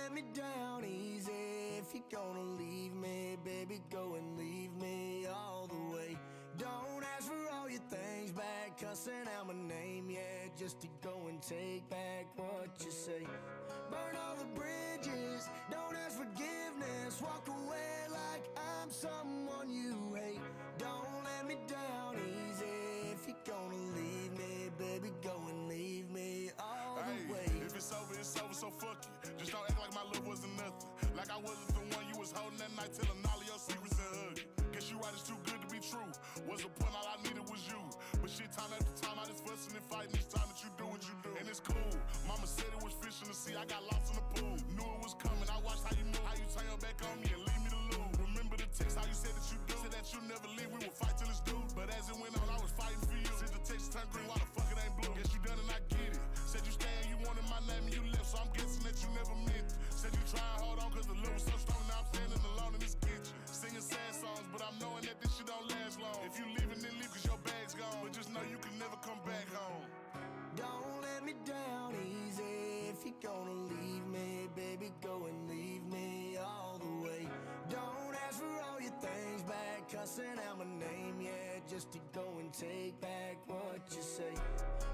let me down easy. If you're gonna leave me, baby, go and leave me all the way. Don't ask for all your things back, cussing out my name, yeah, just to go and take back what you say. Burn all the bridges, don't ask forgiveness, walk away like I'm someone you hate. Don't let me down easy. If you're gonna leave me, baby, go and leave me all the way. If it's over, so fuck it. Just don't act like my love wasn't nothing. Like I wasn't the one you was holding that night, telling all of your secrets and hugging. Guess you right, it's too good to be true. Was the point, all I needed was you. But shit, time after time, I just fussing and fighting. It's time that you do what you do. And it's cool. Mama said it was fish in the sea, I got lost in the pool. Knew it was coming, I watched how you move, how you turn your back on me and leave me to lose. Remember the text, how you said that you do. Said that you never leave, we would fight till it's due. But as it went on, I was fighting for you. Since the text turned green, why the fuck it ain't blue? Guess you done and I get it. Said you stay and you wanted my name and you left, so I'm guessing that you never meant it. Said you try and hold on cause the love was so strong, now I'm standing alone in this kitchen. Singing sad songs, but I'm knowing that this shit don't last long. If you leaving, then leave cause your bag's gone. But just know you can never come back home. Don't let me down easy. If you're gonna leave me, baby, go and leave me all the way. Don't ask for all your things back, cussing out my name, yeah, just to go and take back what you say.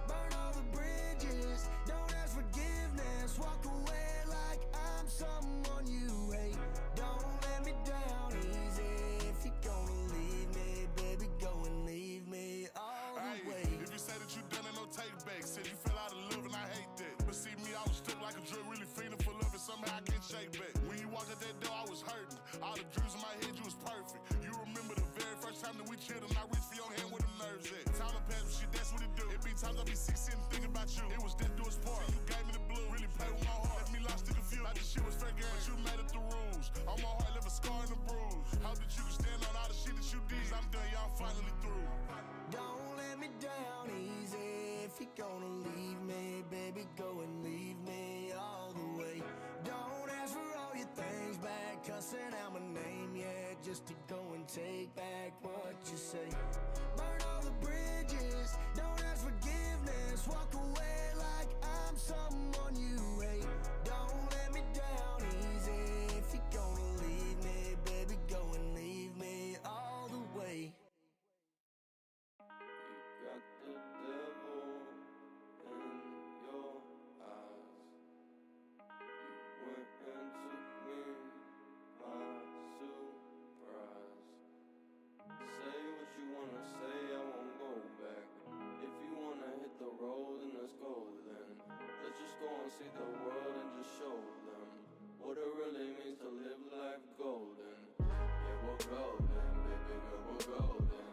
Burn all the bridges, don't ask forgiveness, walk away like I'm someone you hate. Don't let me down easy. If you're gonna leave me, baby, go and leave me all the way. If you say that you done it, no take back. Said you fell out of love and I hate that. But see me, I was stuck like a drug, really feeling for love and somehow I can't shake back. When you walked out that door, I was hurting. All the dreams in my head, you was perfect. You remember the very first time that we chilled and I reached for your hand where the nerves at. Time to pass, but shit, that's what it do. It be times I be sick sitting thinking about you. It was death do its part. You gave me the blue, really played with my heart. Left me lost and confused. Like the shit was fair game, but you made up the rules. On my heart, left a scar and a bruise. Hope that you can stand on all the shit that you did. Cause I'm done, y'all finally through. Don't let me down easy. If you're gonna leave me, baby, go and leave me all the way. Don't ask for all your things back, cussing out my name, yeah, just to go and take back what you say. Burn all the bridges, don't ask forgiveness, walk away like I'm someone you hate. Don't let me down easy. If you're gonna leave me, baby, go and leave me all the way. You got the devil in your eyes. You went and took me by surprise. Say what you wanna say, I won't go back. If you wanna hit the road, then let's go then. Let's just go and see the world and just show them what it really means to live life golden. Yeah, we're golden, baby girl, we're golden.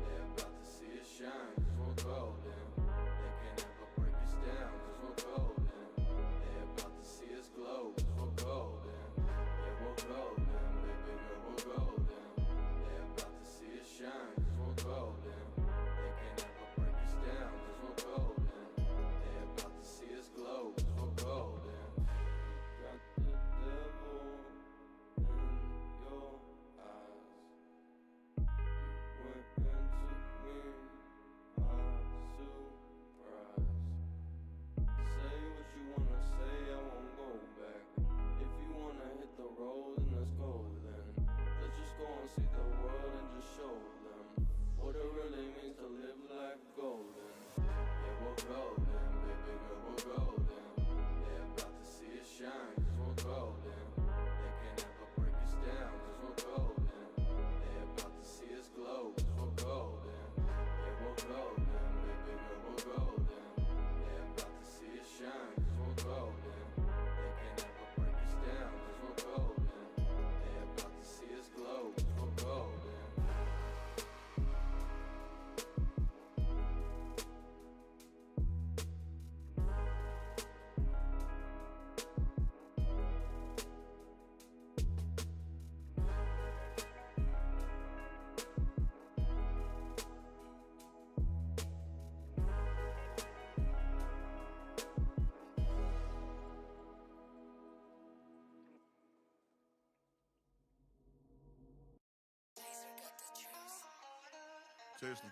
They're about to see us shine, cause we're golden. They can't ever break us down, cause we're golden. They're about to see us glow, cause we're golden. Yeah, we're golden, baby girl, we're golden. They're about to see us shine, cause we're golden. They can't ever break us down, cause we're golden. They're about to see us glow, cause we're golden. You got the devil in your eyes. You went and took me by surprise. Say what you wanna say, I won't go back. If you wanna hit the road, then let's go then. Let's just go and see the world and just show them what it really means to live life golden. Yeah, we're golden, baby girl, we're golden. They're about to see us shine, cause we're golden. They can't ever break us down, cause we're golden. They're about to see us glow, cause we're golden. Yeah, we're golden, baby girl, we're golden. They're about to see us shine, cause we're golden. They can't ever break us down, cause we're golden. They're about to see us glow, cause we're golden.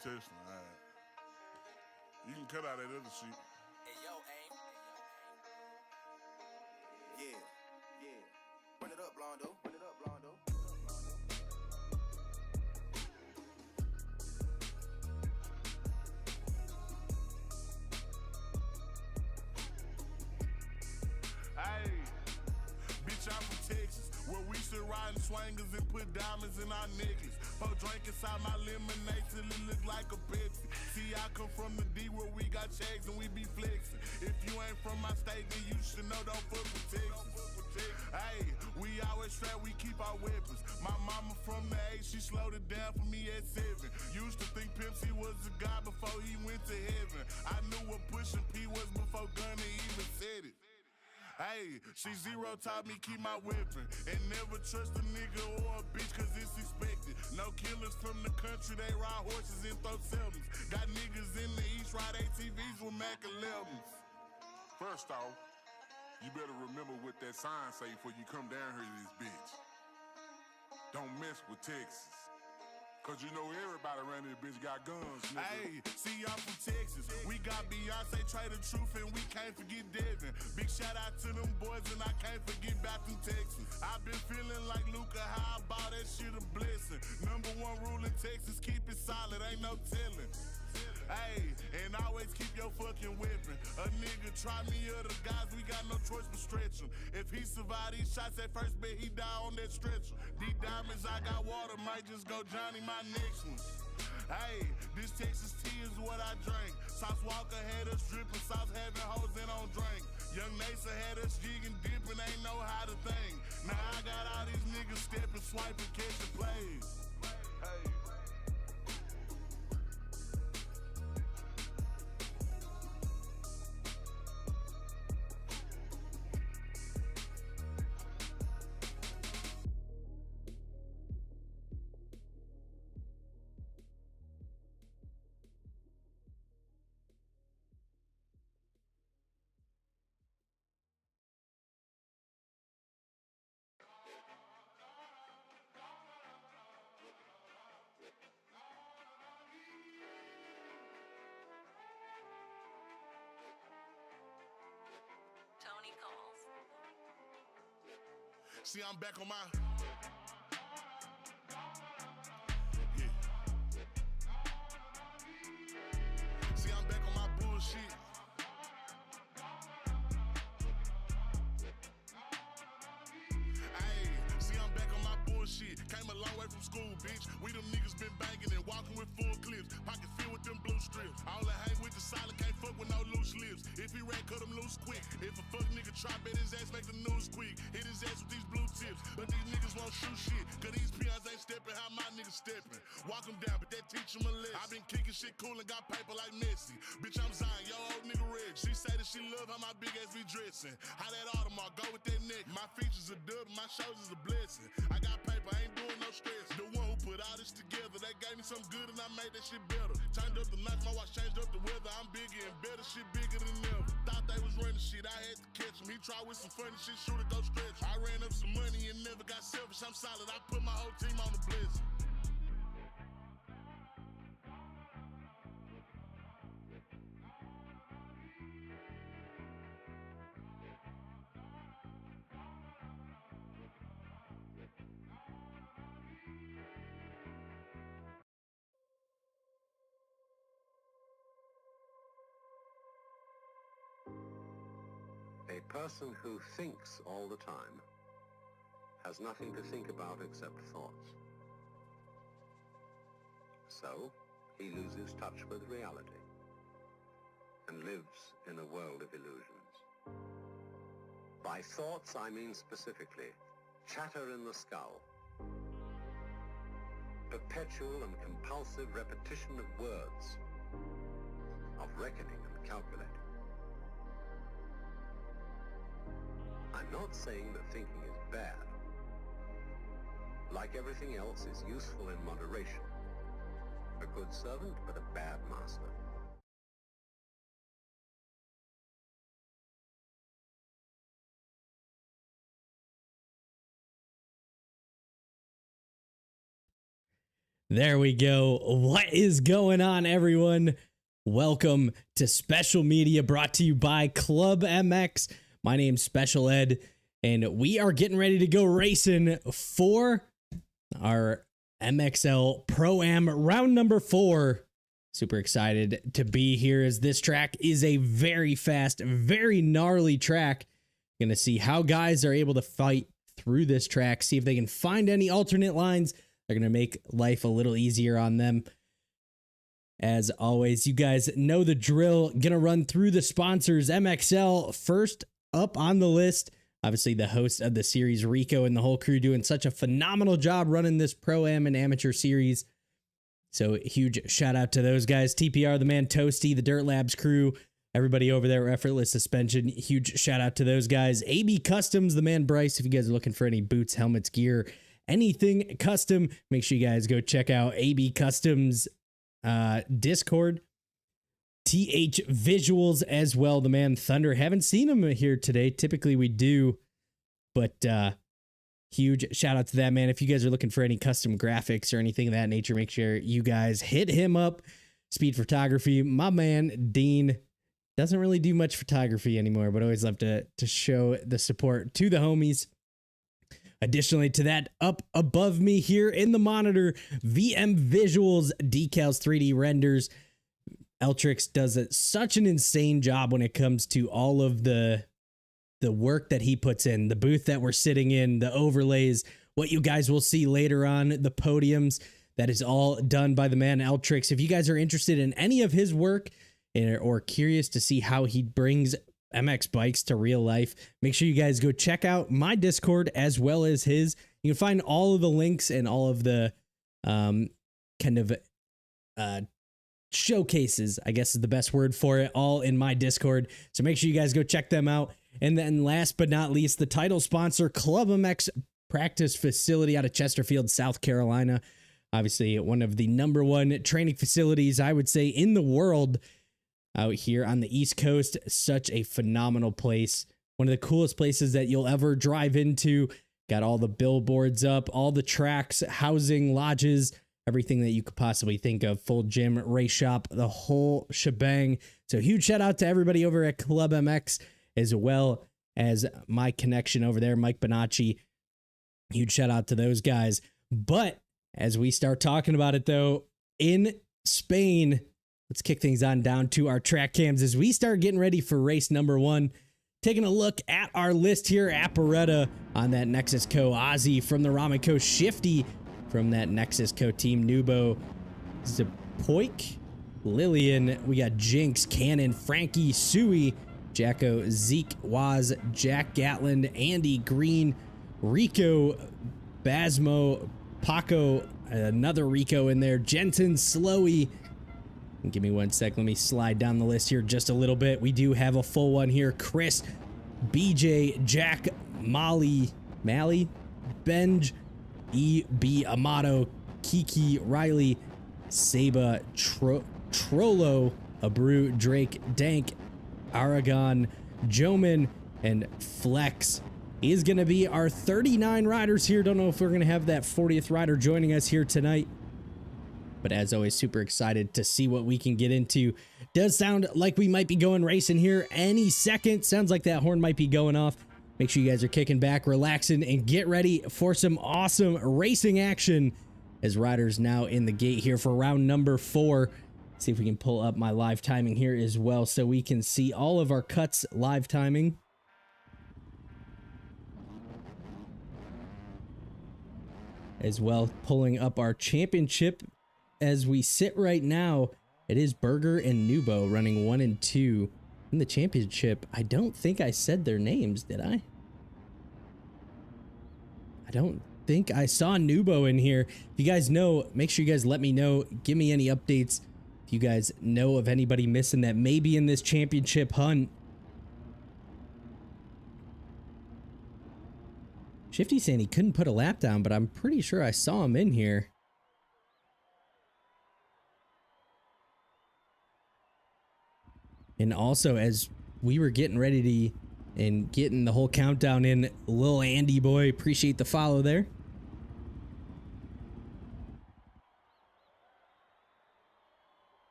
Testing, alright. You can cut out that other shit. Hey, yo, aim. Yeah. Blondo. Run it up, Blondo. Hey, bitch, I'm from Texas, where we still riding swangers and put diamonds in our necklace. Pour drink inside my lemonade till it look like a Pepsi. See, I come from the D where we got checks and we be flexing. If you ain't from my state, then you should know don't fuck with Texas. Hey, we always strapped, we keep our weapons. My mama from the 8, she slowed it down for me at 7. Used to think Pimp C was a god before he went to heaven. I knew what pushing P was before Gunna even said it. Hey, C0 taught me keep my weapon and never trust a nigga or a bitch cause it's expected. No killers from the country, they ride horses and throw sevens. Got niggas in the East ride ATVs with Mac 11s. First off, you better remember what that sign say before you come down here to this bitch. Don't mess with Texas. Cause you know everybody around this bitch got guns, nigga. Hey, see, I'm from Texas. We got Beyonce, Trader Truth, and we can't forget Devin. Big shout out to them boys, and I can't forget back in Texas. I've been feeling like Luca, how I bought that shit a blessing. Number 1 rule in Texas, keep it solid, ain't no telling. Hey, and always keep your fucking weapon. A nigga try me or the guys, we got no choice but stretch him. If he survive these shots at first, bet he die on that stretcher. These diamonds, I got water, might just go Johnny my next one. Hey, this Texas tea is what I drink. Sauce Walker had us dripping, Sauce having hoes in on drink. Young Nasa had us jigging, dipping, ain't know how to think. Now I got all these niggas stepping, swiping, catching plays. Hey. Tony calls. See, I'm back on my... See, I'm back on my bullshit. Hey, see, I'm back on my bullshit. Came a long way from school, bitch. We them niggas been banging and walking with full clips. Pocket filled with them blue strips. All I hang with the solid, can't fuck with no loose lips. If he rat, cut him loose quick. If a fuck nigga try, bet his ass make the news quick. Hit his ass with these blue tips. But these niggas won't shoot shit. Cause these peons ain't stepping how my niggas stepping. Walk them down, but that teach them a lesson. I been kicking shit cool and got paper like Messi. Bitch, I'm Zion, yo old nigga Reg. She say that she love how my big ass be dressing. How that Audemars go with that neck. My features are dub, my shoulders a blessing. I got paper, I ain't doing no stress. The one who put all this together, they gave me some good and I made that shit better. Turned up the nights, my watch changed up the weather. I'm bigger and better, shit bigger than ever. Thought they was running shit, I had to catch him. He tried with some funny shit, shoot it, go stretch. I ran up some money and never got selfish. I'm solid, I put my whole team on the blessing. A person who thinks all the time has nothing to think about except thoughts. So, he loses touch with reality and lives in a world of illusions. By thoughts, I mean specifically chatter in the skull, perpetual and compulsive repetition of words, of reckoning and calculating. I'm not saying that thinking is bad. Like everything else, it's useful in moderation. A good servant, but a bad master. There we go. What is going on, everyone? Welcome to Special Media brought to you by Club MX. My name's Special Ed, and we are getting ready to go racing for our MXL Pro-Am round number 4. Super excited to be here, as this track is a very fast, very gnarly track. Gonna see how guys are able to fight through this track, see if they can find any alternate lines. They're gonna make life a little easier on them. As always, you guys know the drill. Gonna run through the sponsors. MXL first up on the list. Obviously, the host of the series, Rico, and the whole crew doing such a phenomenal job running this Pro-Am and Amateur series. So huge shout out to those guys. TPR, the man Toasty, the Dirt Labs crew, everybody over there, Effortless Suspension. Huge shout out to those guys. AB Customs, the man Bryce. If you guys are looking for any boots, helmets, gear, anything custom, make sure you guys go check out AB Customs Discord. TH Visuals as well, the man Thunder. Haven't seen him here today. Typically we do, but huge shout out to that man. If you guys are looking for any custom graphics or anything of that nature, make sure you guys hit him up. Speed Photography, my man Dean doesn't really do much photography anymore, but always love to show the support to the homies. Additionally to that, up above me here in the monitor, VM Visuals Decals 3D Renders. Eltrix does such an insane job when it comes to all of the work that he puts in, the booth that we're sitting in, the overlays, what you guys will see later on, the podiums. That is all done by the man Eltrix. If you guys are interested in any of his work or curious to see how he brings MX bikes to real life, make sure you guys go check out my Discord as well as his. You can find all of the links and all of the kind of showcases, I guess is the best word for it, all in my Discord. So make sure you guys go check them out. And then last but not least, the title sponsor, Club MX Practice Facility out of Chesterfield, South Carolina. Obviously one of the #1 training facilities, I would say, in the world out here on the East Coast. Such a phenomenal place. One of the coolest places that you'll ever drive into. Got all the billboards up, all the tracks, housing, lodges, everything that you could possibly think of. Full gym, race shop, the whole shebang. So huge shout out to everybody over at Club MX, as well as my connection over there, Mike Bonacci. Huge shout out to those guys. But as we start talking about it, though, in Spain, let's kick things on down to our track cams as we start getting ready for race number 1. Taking a look at our list here, Apparetta on that Nexus Co. Ozzy from the Ramen Co. Shifty from that Nexus Co. Team Nubo. Zapoik, Lillian, we got Jinx, Cannon, Frankie, Sui, Jacko, Zeke, Waz, Jack Gatlin, Andy, Green, Rico, Basmo, Paco, another Rico in there, Jensen, Slowy. Give me one sec. Let me slide down the list here just a little bit. We do have a full one here. Chris, BJ, Jack, Mally, Benj, E.B. Amato, Kiki, Riley, Saba, Trollo, Abreu, Drake, Dank, Aragon, Joman, and Flex is going to be our 39 riders here. Don't know if we're going to have that 40th rider joining us here tonight. But as always, super excited to see what we can get into. Does sound like we might be going racing here any second. Sounds like that horn might be going off. Make sure you guys are kicking back, relaxing, and get ready for some awesome racing action as riders now in the gate here for round number 4. See if we can pull up my live timing here as well so we can see all of our cuts live timing. As well, pulling up our championship. As we sit right now, it is Berger and Nubo running 1 and 2 in the championship. I don't think I said their names, did I? I don't think I saw Nubo in here. If you guys know, make sure you guys let me know. Give me any updates. If you guys know of anybody missing that may be in this championship hunt. Shifty saying he couldn't put a lap down, but I'm pretty sure I saw him in here. And also, as we were getting ready to and getting the whole countdown in, Lil Andy boy, appreciate the follow there.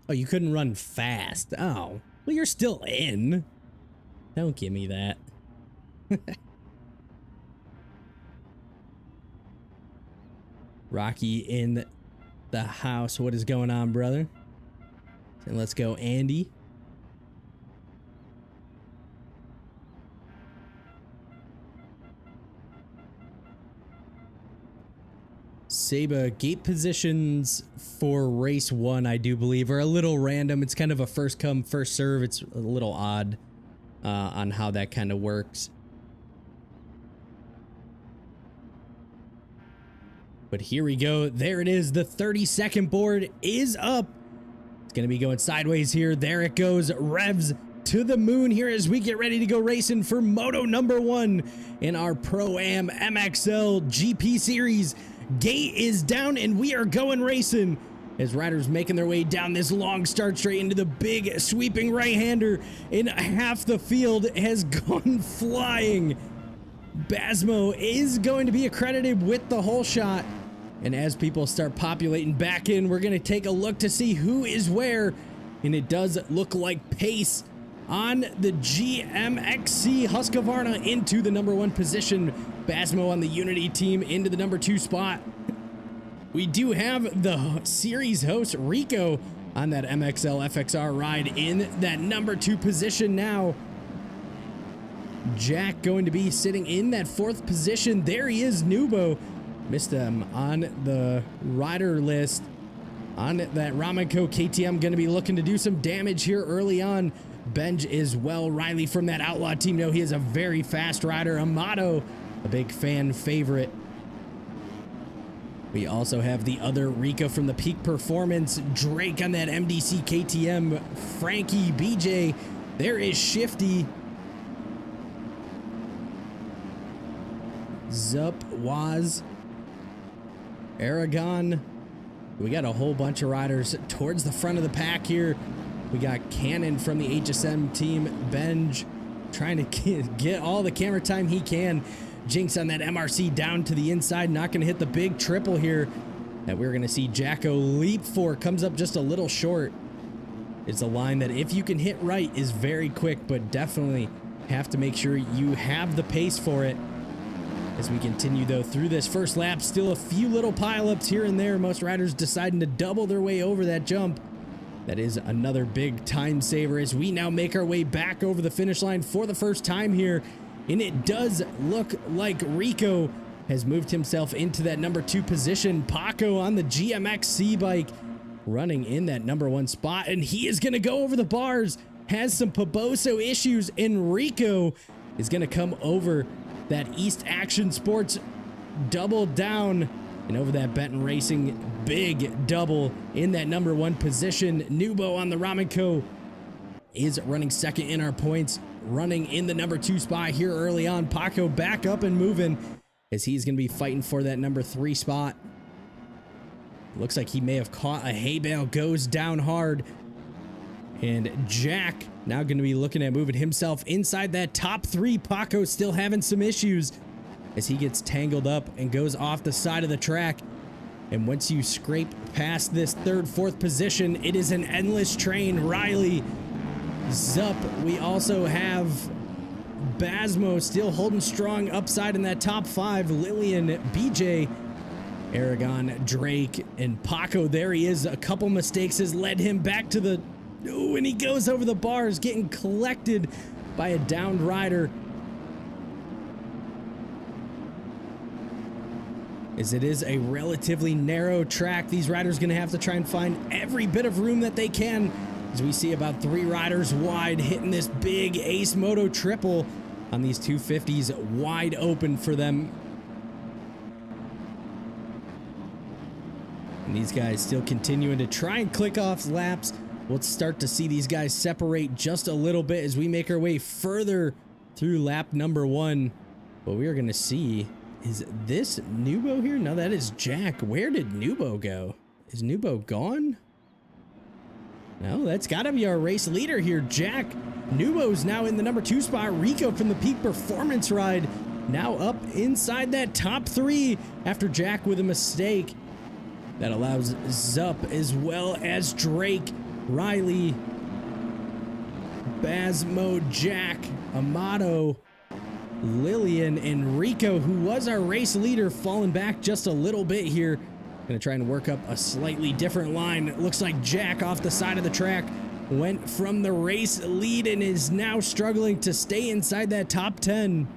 Oh, you couldn't run fast. Oh, well, you're still in. Don't give me that. Rocky in the house. What is going on, brother? And let's go, Andy. Saba, gate positions for race 1, I do believe, are a little random. It's kind of a first come, first serve. It's a little odd on how that kind of works. But here we go. There it is. The 30-second board is up. It's going to be going sideways here. There it goes. Revs to the moon here as we get ready to go racing for Moto number 1 in our Pro-Am MXL GP series. Gate is down and we are going racing as riders making their way down this long start straight into the big sweeping right-hander, and half the field has gone flying. Basmo is going to be accredited with the whole shot. And as people start populating back in, we're going to take a look to see who is where. And it does look like pace on the GMXC Husqvarna into the number 1 position. Basmo on the Unity team into the number 2 spot. We do have the series host Rico on that MXL FXR ride in that number 2 position now. Jack going to be sitting in that 4th position. There he is, Nubo. Missed him on the rider list. On that Ramenco KTM, going to be looking to do some damage here early on. Benj is well. Riley from that Outlaw team. No, he is a very fast rider. Amato, a big fan favorite. We also have the other Rico from the Peak Performance. Drake on that MDC KTM. Frankie, BJ. There is Shifty. Zup, Waz, Aragon. We got a whole bunch of riders towards the front of the pack here. We got Cannon from the HSM team. Benj trying to get all the camera time he can. Jinx on that MRC down to the inside. Not going to hit the big triple here that we're going to see Jacko leap for. Comes up just a little short. It's a line that if you can hit right is very quick, but definitely have to make sure you have the pace for it. As we continue, though, through this first lap, still a few little pileups here and there. Most riders deciding to double their way over that jump. That is another big time saver as we now make our way back over the finish line for the first time here. And it does look like Rico has moved himself into that number 2 position. Paco on the GMXC bike running in that number 1 spot. And he is going to go over the bars. Has some Poboso issues. And Rico is going to come over that East Action Sports double down and over that Benton Racing big double in that number 1 position. Nubo on the Ramenco is running second in our points, running in the number 2 spot here early on. Paco back up and moving as he's going to be fighting for that number 3 spot. Looks like he may have caught a hay bale, goes down hard. And Jack now going to be looking at moving himself inside that top 3. Paco still having some issues as he gets tangled up and goes off the side of the track. And once you scrape past this 3rd, 4th position, it is an endless train. Riley, Zup. We also have Basmo still holding strong upside in that top 5. Lillian, BJ, Aragon, Drake, and Paco. There he is. A couple mistakes has led him back to the... Ooh, and he goes over the bars, getting collected by a downed rider. As it is a relatively narrow track, these riders going to have to try and find every bit of room that they can. As we see about 3 riders wide hitting this big Ace Moto triple on these 250s wide open for them. And these guys still continuing to try and click off laps. We'll start to see these guys separate just a little bit as we make our way further through lap number 1. What we are going to see is this Nubo here. No, that is Jack. Where did Nubo go? Is Nubo gone? No, that's got to be our race leader here, Jack. Nubo's now in the number 2 spot. Rico from the Peak Performance ride now up inside that top 3 after Jack with a mistake. That allows Zup as well as Drake, Riley, Basmo, Jack, Amato, Lillian, and Rico, who was our race leader, falling back just a little bit here. Gonna try and work up a slightly different line. It looks like Jack off the side of the track went from the race lead and is now struggling to stay inside that top 10.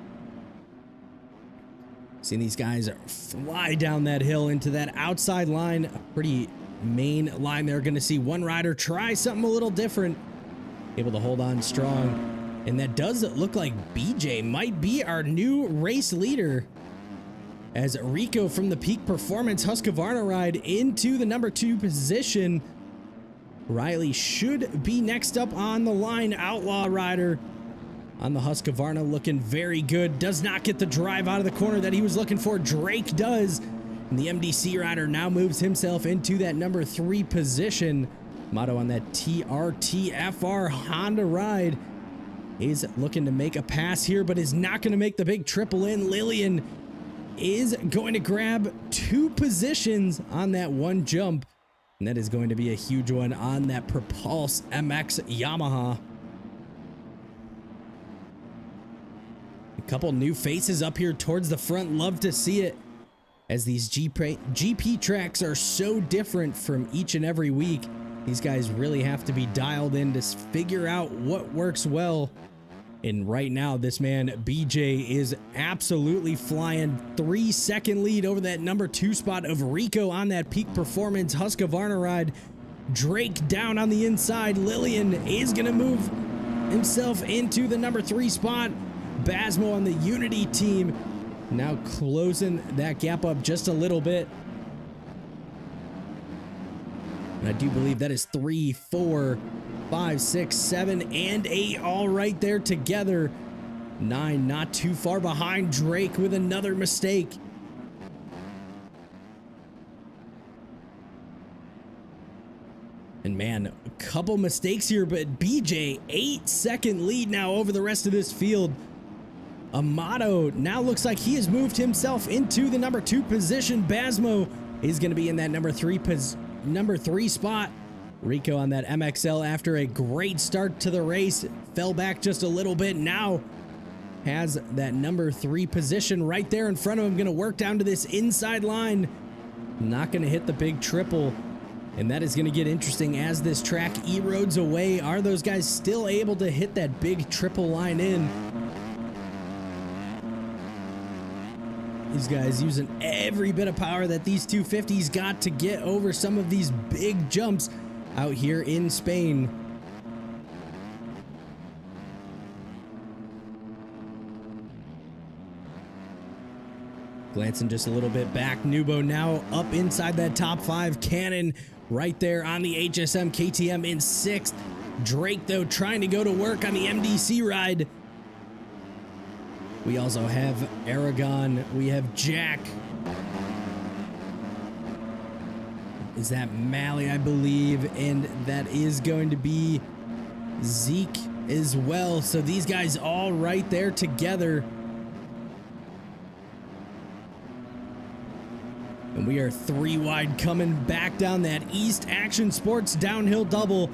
Seeing these guys fly down that hill into that outside line, a pretty main line there. Gonna see one rider try something a little different, able to hold on strong. And that does look like BJ might be our new race leader, as Rico from the Peak Performance Husqvarna ride into the number 2 position. Riley should be next up on the line. Outlaw rider on the Husqvarna looking very good. Does not get the drive out of the corner that he was looking for. Drake does. And the MDC rider now moves himself into that number 3 position. Motto on that TRTFR Honda ride is looking to make a pass here, but is not going to make the big triple in. Lillian is going to grab 2 positions on that one jump, and that is going to be a huge one on that Propulse MX Yamaha. A couple new faces up here towards the front. Love to see it, as these GP tracks are so different from each and every week. These guys really have to be dialed in to figure out what works well. And right now, this man, BJ, is absolutely flying. 3-second lead over that number 2 spot of Rico on that Peak Performance Husqvarna ride. Drake down on the inside. Lillian is going to move himself into the number 3 spot. Basmo on the Unity team now closing that gap up just a little bit. And I do believe that is 3, 4, 5, 6, 7, and 8 all right there together. 9 not too far behind. Drake with another mistake. And man, a couple mistakes here, but BJ, 8-second lead now over the rest of this field. Amato now looks like he has moved himself into the number 2 position. Basmo is going to be in that number 3 spot. Rico on that MXL, after a great start to the race, fell back just a little bit. Now has that number 3 position right there in front of him. Going to work down to this inside line. Not going to hit the big triple. And that is going to get interesting as this track erodes away. Are those guys still able to hit that big triple line in? These guys using every bit of power that these 250s got to get over some of these big jumps out here in Spain. Glancing just a little bit back, Nubo now up inside that top 5. Cannon right there on the HSM KTM in 6th. Drake, though, trying to go to work on the MDC ride. We also have Aragon. We have Jack. Is that Mally, I believe, and that is going to be Zeke as well. So these guys all right there together. And we are 3 wide coming back down that East Action Sports downhill double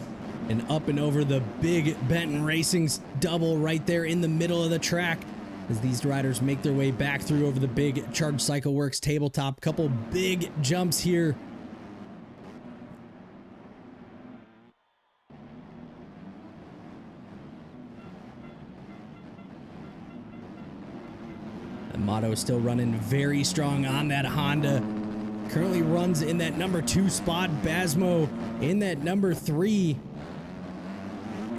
and up and over the big Benton Racing's double right there in the middle of the track, as these riders make their way back through over the big Charge Cycle Works tabletop. Couple big jumps here. Motto is still running very strong on that Honda. Currently runs in that number 2 spot. Basmo in that number 3.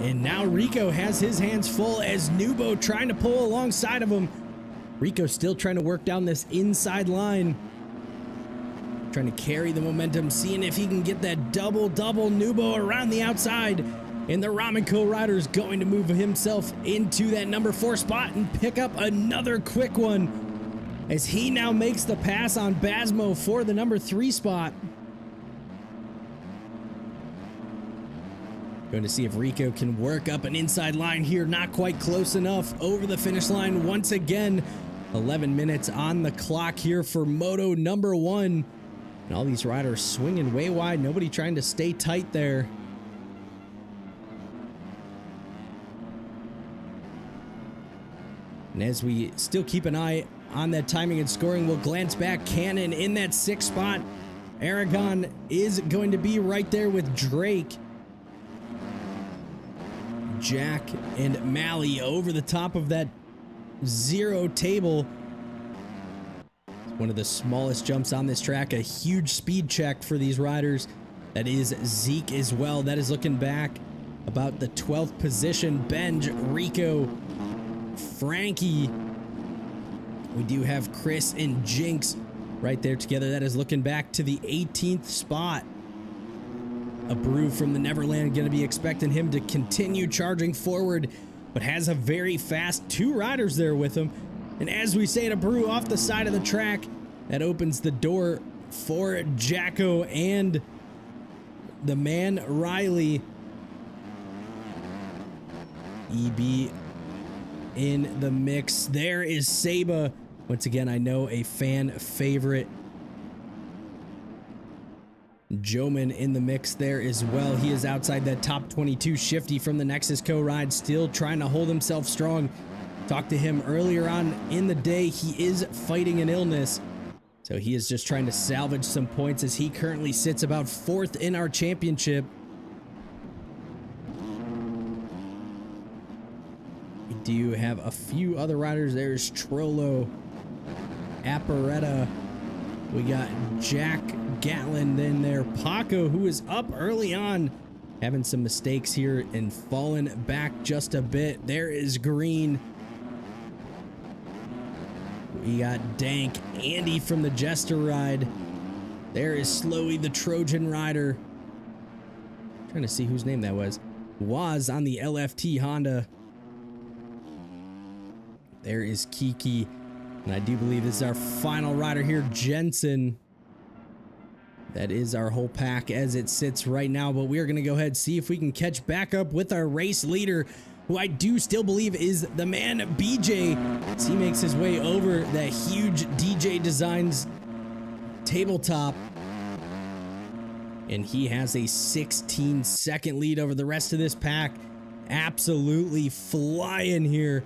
And now Rico has his hands full as Nubo trying to pull alongside of him. Rico still trying to work down this inside line. Trying to carry the momentum, seeing if he can get that double-double. Nubo around the outside. And the Ramenco rider's going to move himself into that number 4 spot and pick up another quick one, as he now makes the pass on Basmo for the number 3 spot. Going to see if Rico can work up an inside line here. Not quite close enough over the finish line once again. 11 minutes on the clock here for Moto number 1. And all these riders swinging way wide. Nobody trying to stay tight there. And as we still keep an eye on that timing and scoring, we'll glance back. Cannon in that 6th spot. Aragon is going to be right there with Drake. Jack and Mally over the top of that 0 table. One of the smallest jumps on this track. A huge speed check for these riders. That is Zeke as well. That is looking back about the 12th position. Benj, Rico, Frankie. We do have Chris and Jinx right there together. That is looking back to the 18th spot. A Brew from the Neverland, going to be expecting him to continue charging forward, but has a very fast 2 riders there with him. And as we say, a Brew off the side of the track, that opens the door for Jacko and the man Riley. EB in the mix. There is Saba. Once again, I know a fan favorite. Joman in the mix there as well. He is outside that top 22. Shifty from the Nexus co-ride, still trying to hold himself strong. Talked to him earlier on in the day. He is fighting an illness, so he is just trying to salvage some points as he currently sits about 4th in our championship. We do have a few other riders. There's Trollo, Apparetta. We got Jack Gatlin in there. Paco, who is up early on, having some mistakes here and fallen back just a bit. There is Green. We got Dank, Andy from the Jester ride. There is Slowy, the Trojan rider. Trying to see whose name that was. Was on the LFT Honda. There is Kiki. And I do believe this is our final rider here, Jensen. That is our whole pack as it sits right now, but we are going to go ahead and see if we can catch back up with our race leader, who I do still believe is the man BJ, as he makes his way over that huge DJ Designs tabletop. And he has a 16-second lead over the rest of this pack. Absolutely flying here,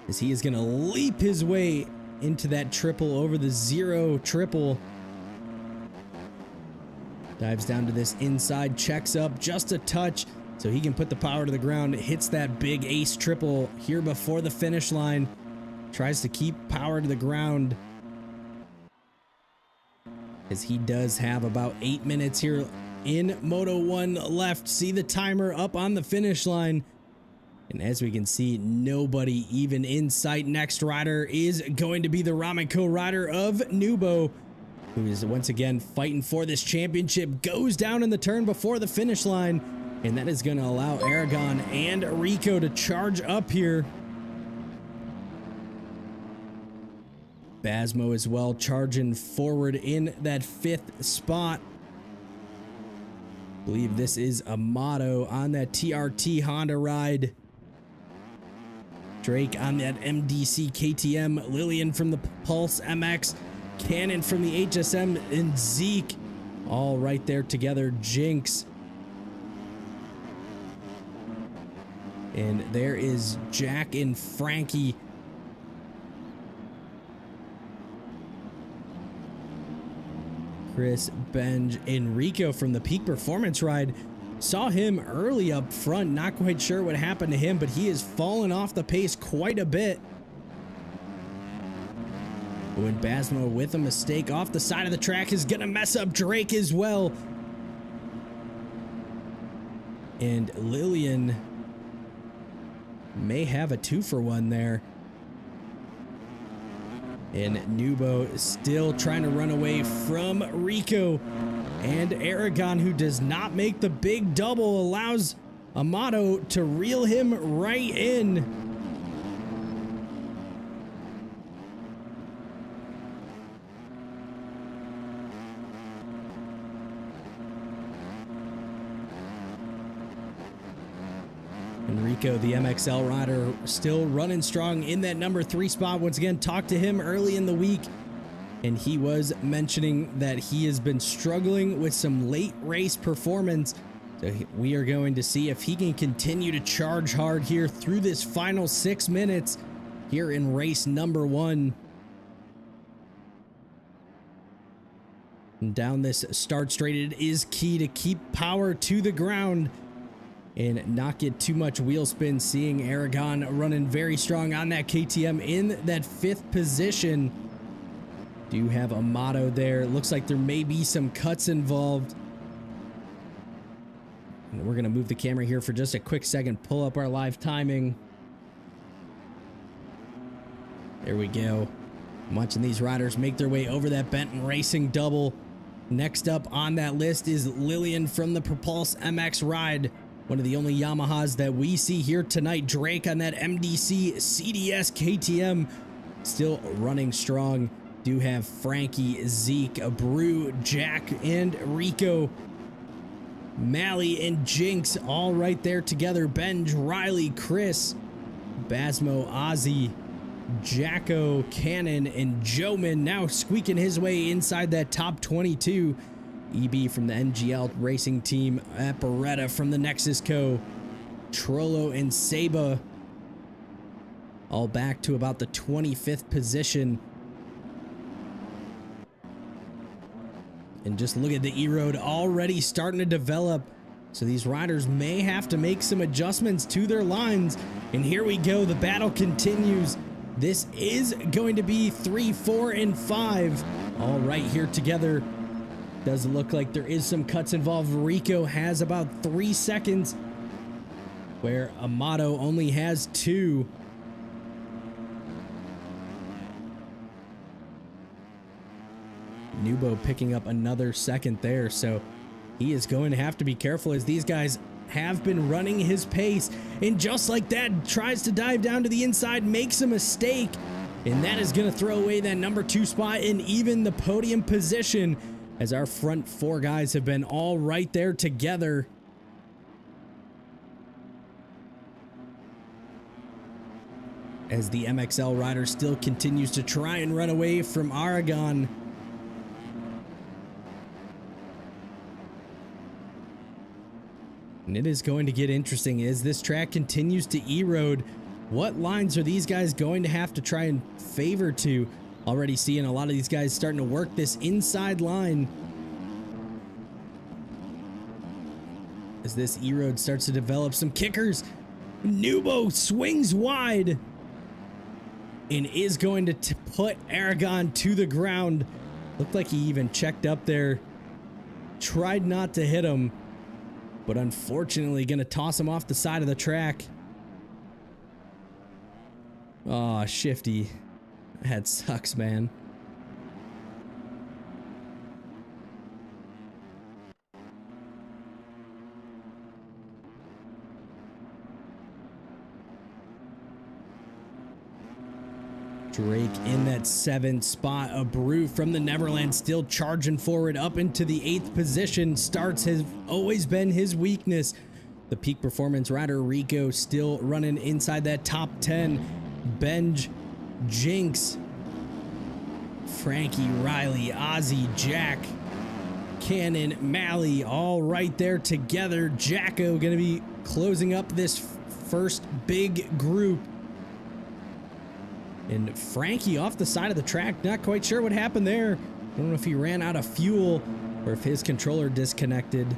as he is going to leap his way into that triple over the 0 triple. Dives down to this inside, checks up just a touch so he can put the power to the ground. Hits that big ace triple here before the finish line. Tries to keep power to the ground, as he does have about 8 minutes here in Moto 1 left. See the timer up on the finish line. And as we can see, nobody even in sight. Next rider is going to be the Ramico rider of Nubo, who is once again fighting for this championship. Goes down in the turn before the finish line, and that is going to allow Aragon and Rico to charge up here. Basmo as well, charging forward in that 5th spot. I believe this is Amato on that TRT Honda ride. Drake on that MDC KTM, Lillian from the Pulse MX, Cannon from the HSM, and Zeke all right there together. Jinx. And there is Jack and Frankie. Chris, Benj, and Rico from the Peak Performance ride. Saw him early up front, not quite sure what happened to him, but he has fallen off the pace quite a bit. When Basmo with a mistake off the side of the track is gonna mess up Drake as well. And Lillian may have a 2-for-1 there. And Nubo still trying to run away from Rico. And Aragon, who does not make the big double, allows Amato to reel him right in. And Rico, the MXL rider, still running strong in that number 3 spot. Once again, talked to him early in the week, and he was mentioning that he has been struggling with some late race performance. So we are going to see if he can continue to charge hard here through this final 6 minutes. here in race number 1. And down this start straight, it is key to keep power to the ground and not get too much wheel spin. Seeing Aragon running very strong on that KTM in that 5th position. Do have a motto there. Looks like there may be some cuts involved. And we're going to move the camera here for just a quick second, pull up our live timing. There we go. I'm watching these riders make their way over that Benton Racing double. Next up on that list is Lillian from the Propulse MX Ride. One of the only Yamahas that we see here tonight. Drake on that MDC CDS KTM. Still running strong. Do have Frankie, Zeke, Brew, Jack, and Rico. Mally and Jinx all right there together. Benj, Riley, Chris, Basmo, Ozzy, Jacko, Cannon, and Joman now squeaking his way inside that top 22. EB from the NGL racing team, Apparetta from the Nexus Co, Trollo and Saba all back to about the 25th position. And just look at the E-Road already starting to develop. So these riders may have to make some adjustments to their lines. And here we go. The battle continues. This is going to be 3, 4, and 5. All right here together. Does look like there is some cuts involved. Rico has about 3 seconds, where Amato only has 2. Nubo picking up another second there, so he is going to have to be careful as these guys have been running his pace. And just like that, tries to dive down to the inside, makes a mistake, and that is going to throw away that number 2 spot and even the podium position, as our front 4 guys have been all right there together. As the MXL rider still continues to try and run away from Aragon. And it is going to get interesting as this track continues to E-Road. What lines are these guys going to have to try and favor to? Already seeing a lot of these guys starting to work this inside line. As this E-Road starts to develop some kickers. Nubo swings wide. And is going to put Aragon to the ground. Looked like he even checked up there. Tried not to hit him. But unfortunately going to toss him off the side of the track. Aw, Shifty. That sucks, man. Drake in that 7th spot. A Brew from the Neverland still charging forward up into the 8th position. Starts has always been his weakness. The peak performance rider Rico still running inside that top 10. Benj, Jinx, Frankie, Riley, Ozzy, Jack, Cannon, Mally, all right there together. Jacko gonna be closing up this first big group. And Frankie off the side of the track, not quite sure what happened there. I don't know if he ran out of fuel or if his controller disconnected.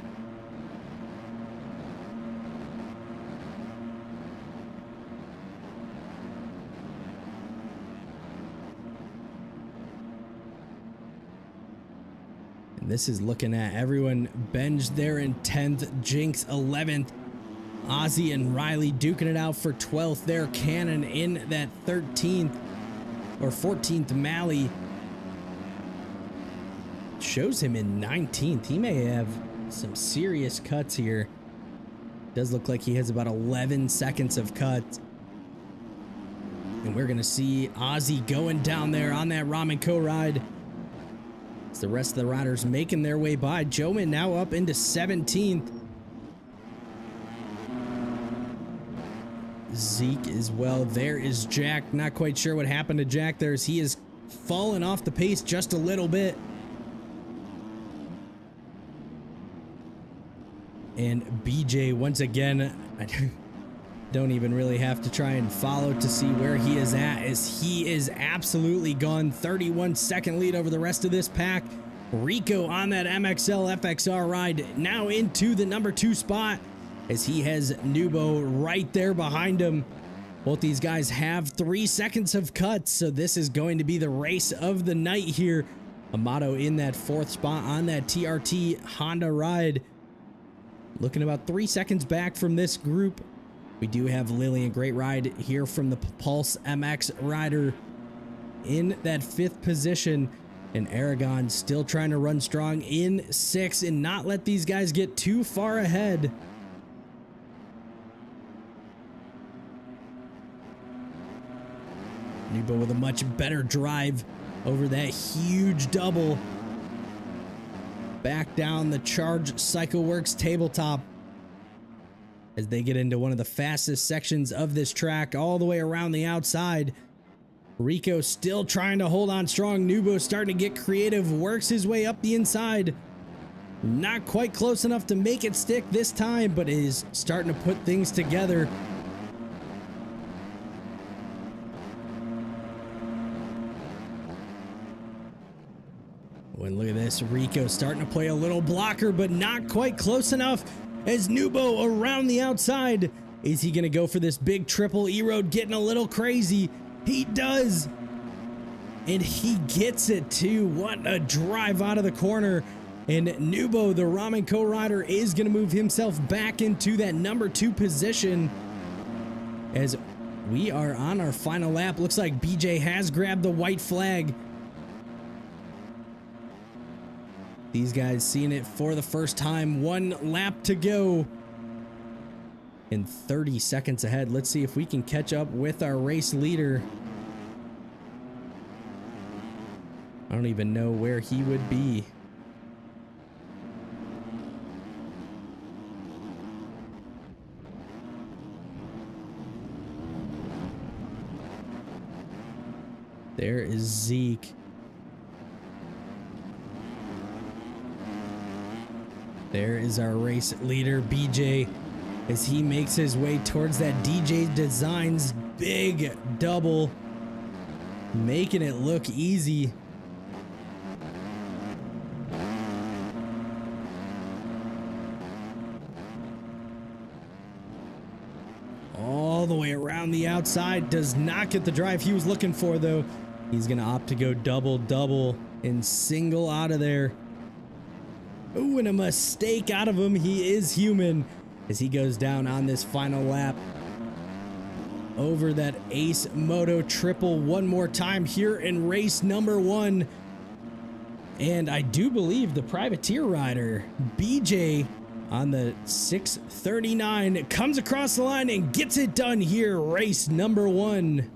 And this is looking at everyone. Benj there in 10th, Jinx 11th. Ozzy and Riley duking it out for 12th there. Cannon in that 13th or 14th. Mally shows him in 19th. He may have some serious cuts here. Does look like he has about 11 seconds of cut. And we're going to see Ozzy going down there on that Ramen Co ride. It's the rest of the riders making their way by. Joman now up into 17th. Zeke as well. There is Jack. Not quite sure what happened to Jack there as he is fallen off the pace just a little bit. And BJ once again, Don't even really have to try and follow to see where he is at, as he is absolutely gone. 31-second lead over the rest of this pack. Rico on that MXL FXR ride, now into the number 2 spot, as he has Nubo right there behind him. Both these guys have 3 seconds of cuts, so this is going to be the race of the night here. Amato in that 4th spot on that TRT Honda ride, looking about 3 seconds back from this group. We do have Lillian, great ride here from the Pulse MX rider in that 5th position. And Aragon still trying to run strong in 6th and not let these guys get too far ahead. Nubo with a much better drive over that huge double. Back down the Charge Cycle Works tabletop as they get into one of the fastest sections of this track, all the way around the outside. Rico still trying to hold on strong. Nubo starting to get creative, works his way up the inside. Not quite close enough to make it stick this time, but is starting to put things together. And look at this, Rico starting to play a little blocker, but not quite close enough, as Nubo around the outside. Is he going to go for this big triple E-road, getting a little crazy? He does, and he gets it too. What a drive out of the corner. And Nubo, the Ramen co-rider, is going to move himself back into that number 2 position as we are on our final lap. Looks like BJ has grabbed the white flag. These guys seeing it for the first time. 1 lap to go and 30 seconds ahead. Let's see if we can catch up with our race leader. I don't even know where he would be. There is Zeke. There is our race leader, BJ, as he makes his way towards that DJ Designs big double, making it look easy. All the way around the outside, does not get the drive he was looking for though. He's gonna opt to go double and single out of there. Ooh, and a mistake out of him. He is human as he goes down on this final lap over that Ace Moto triple one more time here in race number 1. And I do believe the privateer rider, BJ, on the 639 comes across the line and gets it done here, race number 1.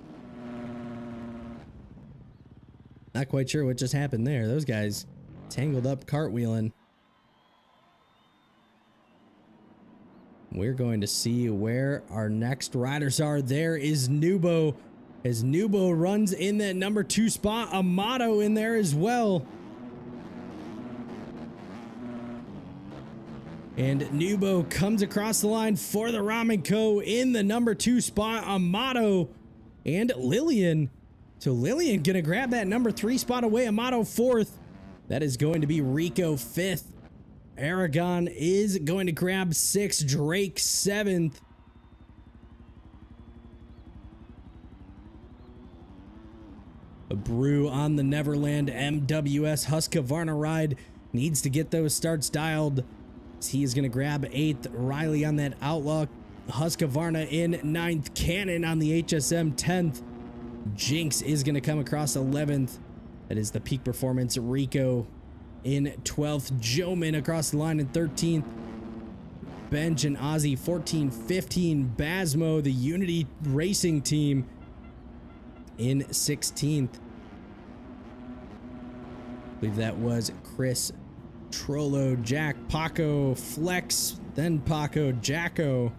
Not quite sure what just happened there. Those guys tangled up cartwheeling. We're going to see where our next riders are. There is Nubo, as Nubo runs in that number 2 spot. Amato in there as well. And Nubo comes across the line for the Ramen Co. in the number 2 spot. Amato and Lillian. So Lillian gonna grab that number 3 spot away. Amato 4th. That is going to be Rico 5th. Aragon is going to grab 6th. Drake 7th. A Brew on the Neverland MWS Husqvarna ride needs to get those starts dialed. He is going to grab 8th. Riley on that Outlaw Husqvarna in 9th. Cannon on the HSM 10th. Jinx is going to come across 11th. That is the Peak Performance Rico in 12th. Joman across the line in 13th. Bench and Ozzy 14, 15. Basmo, the Unity Racing team, in 16th. I believe that was Chris, Trollo, Jack, Paco, Flex, then Paco, Jacko,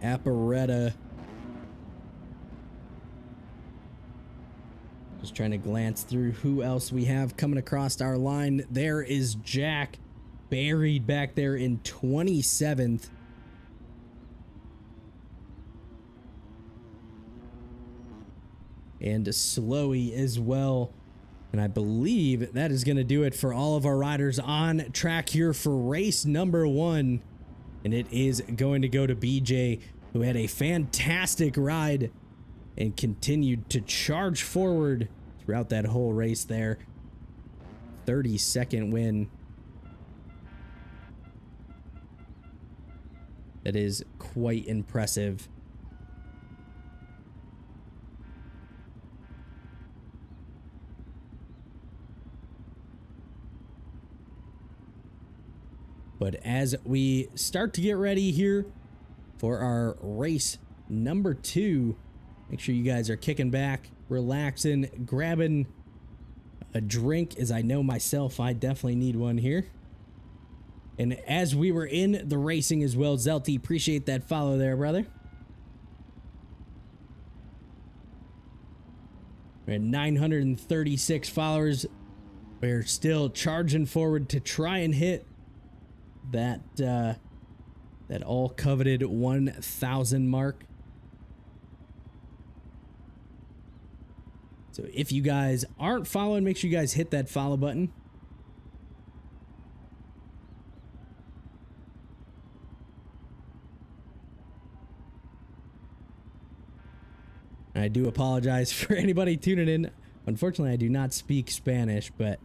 Apparetta. Just trying to glance through who else we have coming across our line. There is Jack, buried back there in 27th. and Slowy as well. And I believe that is going to do it for all of our riders on track here for race number 1. And it is going to go to BJ, who had a fantastic ride and continued to charge forward throughout that whole race there. 32nd win. That is quite impressive. But as we start to get ready here for our race number 2, make sure you guys are kicking back, relaxing, grabbing a drink, as I know myself, I definitely need one here. And as we were in the racing as well, Zelty, appreciate that follow there, brother. We're at 936 followers. We're still charging forward to try and hit that that all coveted 1,000 mark. So if you guys aren't following, make sure you guys hit that follow button. I do apologize for anybody tuning in. Unfortunately, I do not speak Spanish, but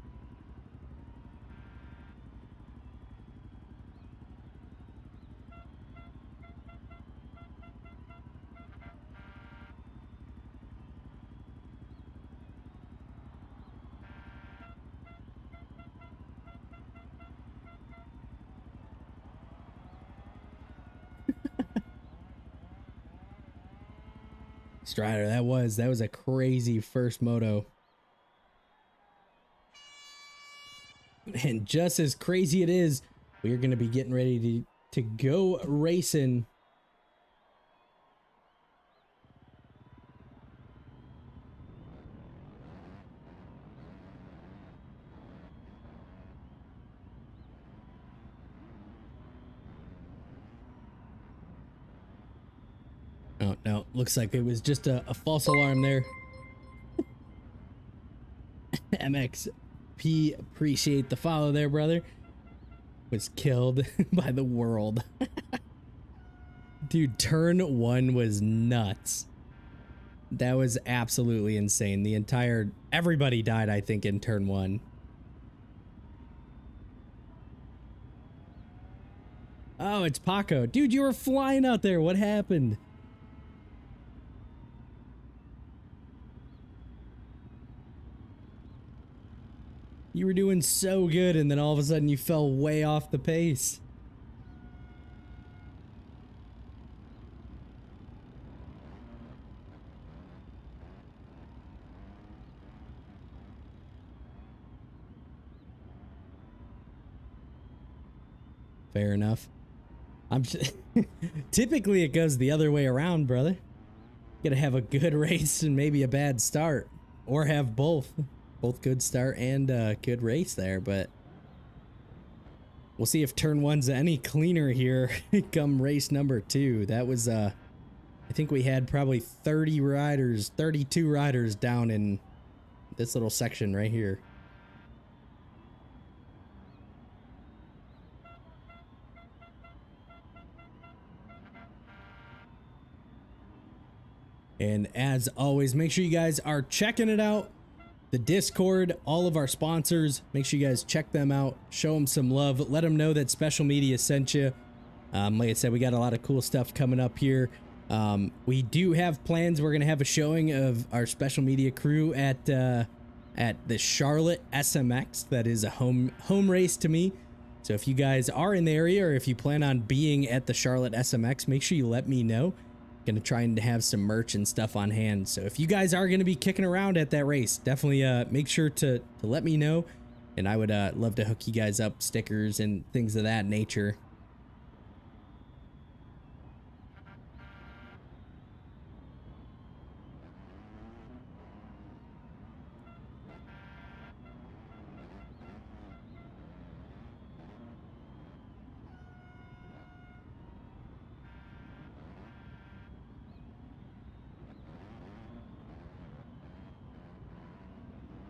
Strider, that was a crazy first moto. And just as crazy it is, we are going to be getting ready to go racing. Oh, no. Looks like it was just a false alarm there. MXP, appreciate the follow there, brother. Was killed by the world. Dude, turn 1 was nuts. That was absolutely insane. Everybody died, I think, in turn 1. Oh, it's Paco. Dude, you were flying out there. What happened? You were doing so good, and then all of a sudden you fell way off the pace. Fair enough. Typically it goes the other way around, brother. You gotta have a good race and maybe a bad start, or have both. Both good start and good race there, but we'll see if turn 1's any cleaner here come race number 2. That was, I think we had probably 32 riders down in this little section right here. And as always, make sure you guys are checking it out. The Discord, all of our sponsors, make sure you guys check them out, show them some love, let them know that Special Media sent you. Like I said, we got a lot of cool stuff coming up here. We do have plans. We're going to have a showing of our Special Media crew at the Charlotte SMX. That is a home race to me. So if you guys are in the area, or if you plan on being at the Charlotte SMX, make sure you let me know. Gonna try and have some merch and stuff on hand. So if you guys are gonna be kicking around at that race, definitely make sure to let me know, and I would love to hook you guys up stickers and things of that nature.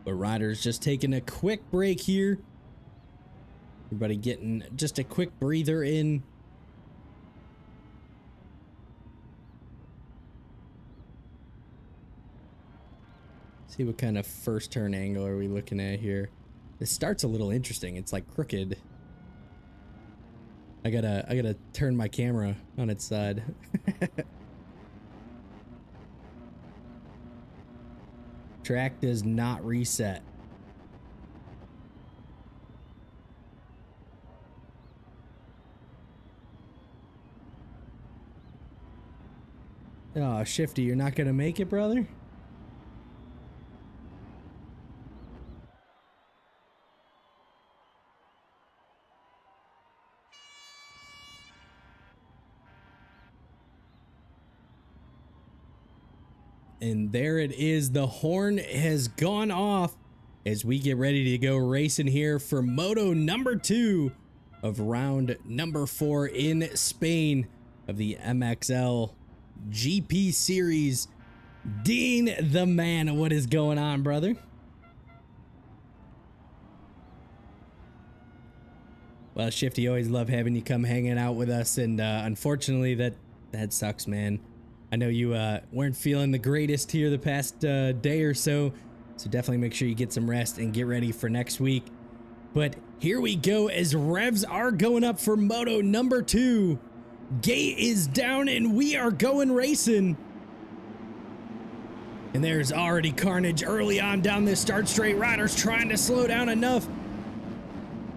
But riders just taking a quick break here. Everybody getting just a quick breather in. See what kind of first turn angle are we looking at here. This starts a little interesting. It's like crooked. I gotta turn my camera on its side. Track does not reset. Oh, Shifty, you're not gonna make it, brother? And there it is. The horn has gone off as we get ready to go racing here for Moto number 2 of round number 4 in Spain of the MXL GP series. Dean the man, what is going on, brother? Well, Shifty, always love having you come hanging out with us, and unfortunately that sucks, man. I know you weren't feeling the greatest here the past day or so, so definitely make sure you get some rest and get ready for next week. But here we go as revs are going up for Moto number 2. Gate is down and we are going racing. And there's already carnage early on down this start straight. Riders trying to slow down enough.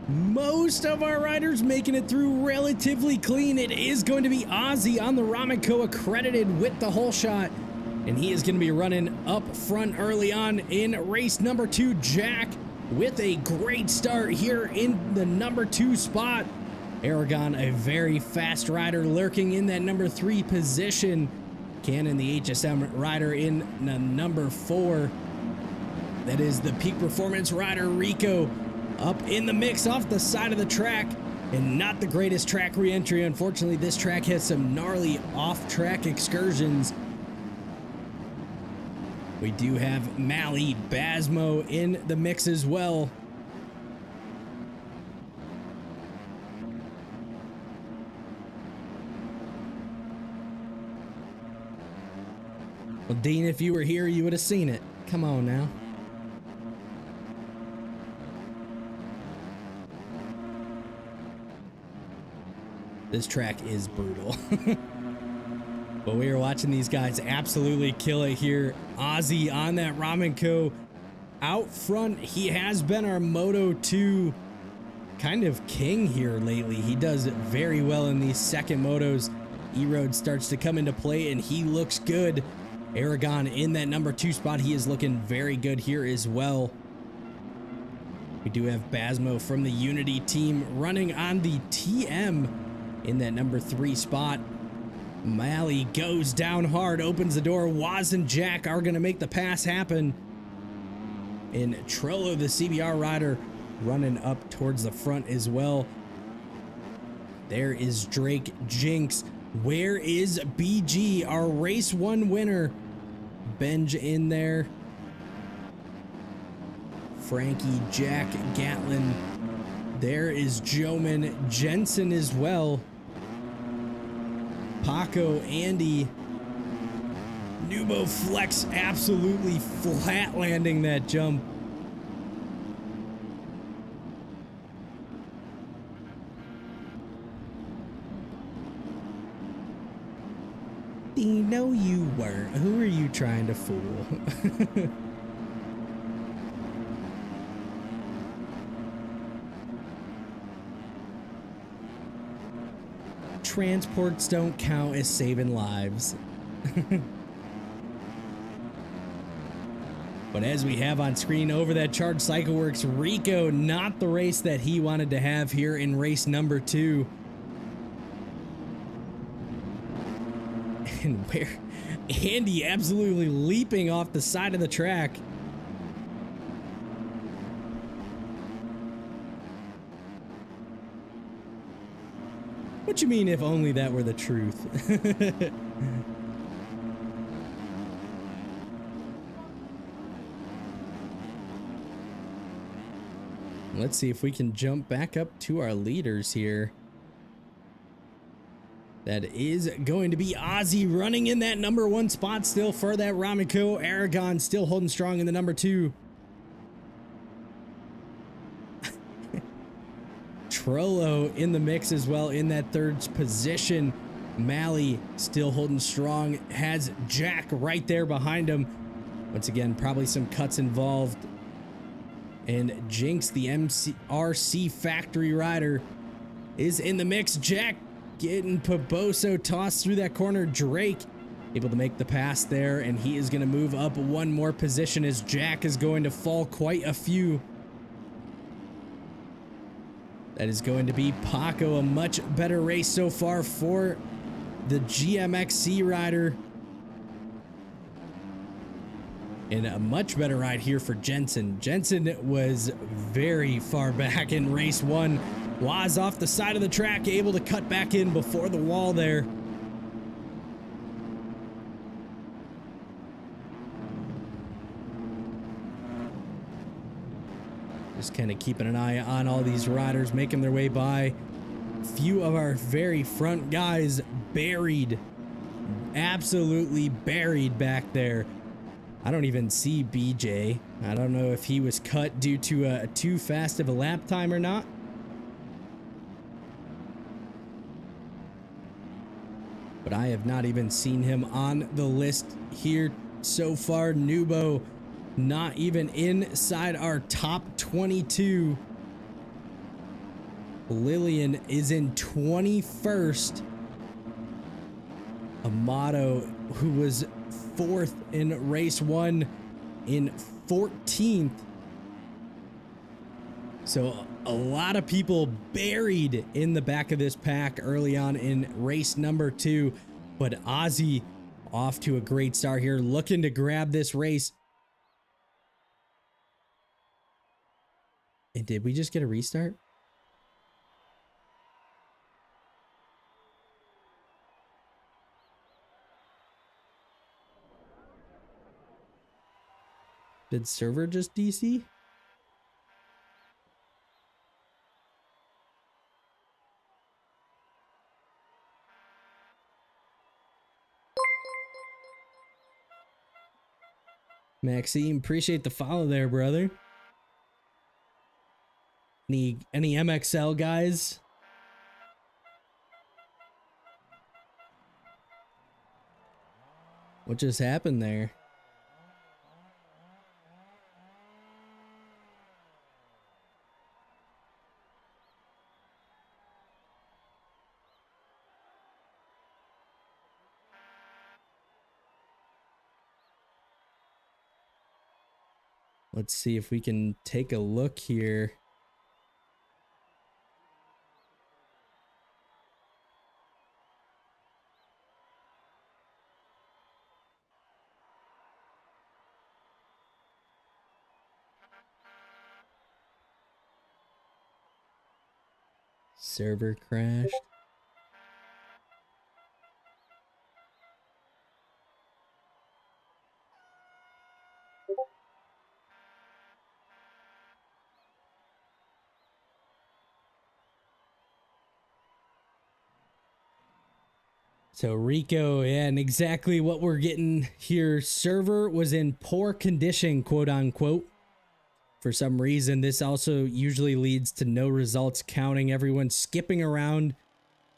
Most of our riders making it through relatively clean. It is going to be Ozzy on the Ramico accredited with the whole shot. And he is going to be running up front early on in race number 2. Jack with a great start here in the number 2 spot. Aragon, a very fast rider, lurking in that number 3 position. Cannon, the HSM rider, in the number 4. That is the peak performance rider, Rico, up in the mix off the side of the track, and not the greatest track re-entry. Unfortunately, this track has some gnarly off-track excursions. We do have Mally Basmo in the mix as well. Well, Dean, if you were here, you would have seen it. Come on now. This track is brutal. But we are watching these guys absolutely kill it here. Ozzy on that Ramenco out front. He has been our Moto 2 kind of king here lately. He does very well in these second motos. E-Road starts to come into play and he looks good. Aragon in that number 2 spot. He is looking very good here as well. We do have Basmo from the Unity team running on the TM in that number 3 spot. Mally goes down hard, opens the door. Waz and Jack are going to make the pass happen. And Trollo, the CBR rider, running up towards the front as well. There is Drake Jinx. Where is BG, our race 1 winner? Benj in there. Frankie, Jack, Gatlin. There is Joman Jensen as well. Paco, Andy. Nubo Flex absolutely flat landing that jump. No, you weren't. Who are you trying to fool? Transports don't count as saving lives. But as we have on screen over that Charged Cycle Works, Rico, not the race that he wanted to have here in race number 2. And where Andy absolutely leaping off the side of the track. What you mean if only that were the truth? Let's see if we can jump back up to our leaders here. That is going to be Ozzy running in that number 1 spot still for that Ramiko. Aragon still holding strong in the number 2. Trollo in the mix as well in that 3rd position. Mally still holding strong, has Jack right there behind him. Once again, probably some cuts involved. And Jinx, the RC factory rider, is in the mix. Jack getting Paboso tossed through that corner. Drake able to make the pass there, and he is going to move up 1 more position as Jack is going to fall quite a few. That is going to be Paco. A much better race so far for the GMXC rider. And a much better ride here for Jensen. Jensen was very far back in race 1. Was off the side of the track, able to cut back in before the wall there. Just kind of keeping an eye on all these riders making their way by. Few of our very front guys buried, absolutely buried back there. I don't even see BJ. I don't know if he was cut due to a too fast of a lap time or not. But I have not even seen him on the list here so far. Nubo not even inside our top 22. Lillian is in 21st. Amato, who was 4th in race 1, in 14th. So a lot of people buried in the back of this pack early on in race number 2. But Ozzy off to a great start here, looking to grab this race. And did we just get a restart? Did server just DC? Maxime, appreciate the follow there, brother. Any MXL guys? What just happened there? Let's see if we can take a look here. Server crashed. So Rico, yeah, and exactly what we're getting here. Server was in poor condition, quote unquote. For some reason, this also usually leads to no results counting. Everyone skipping around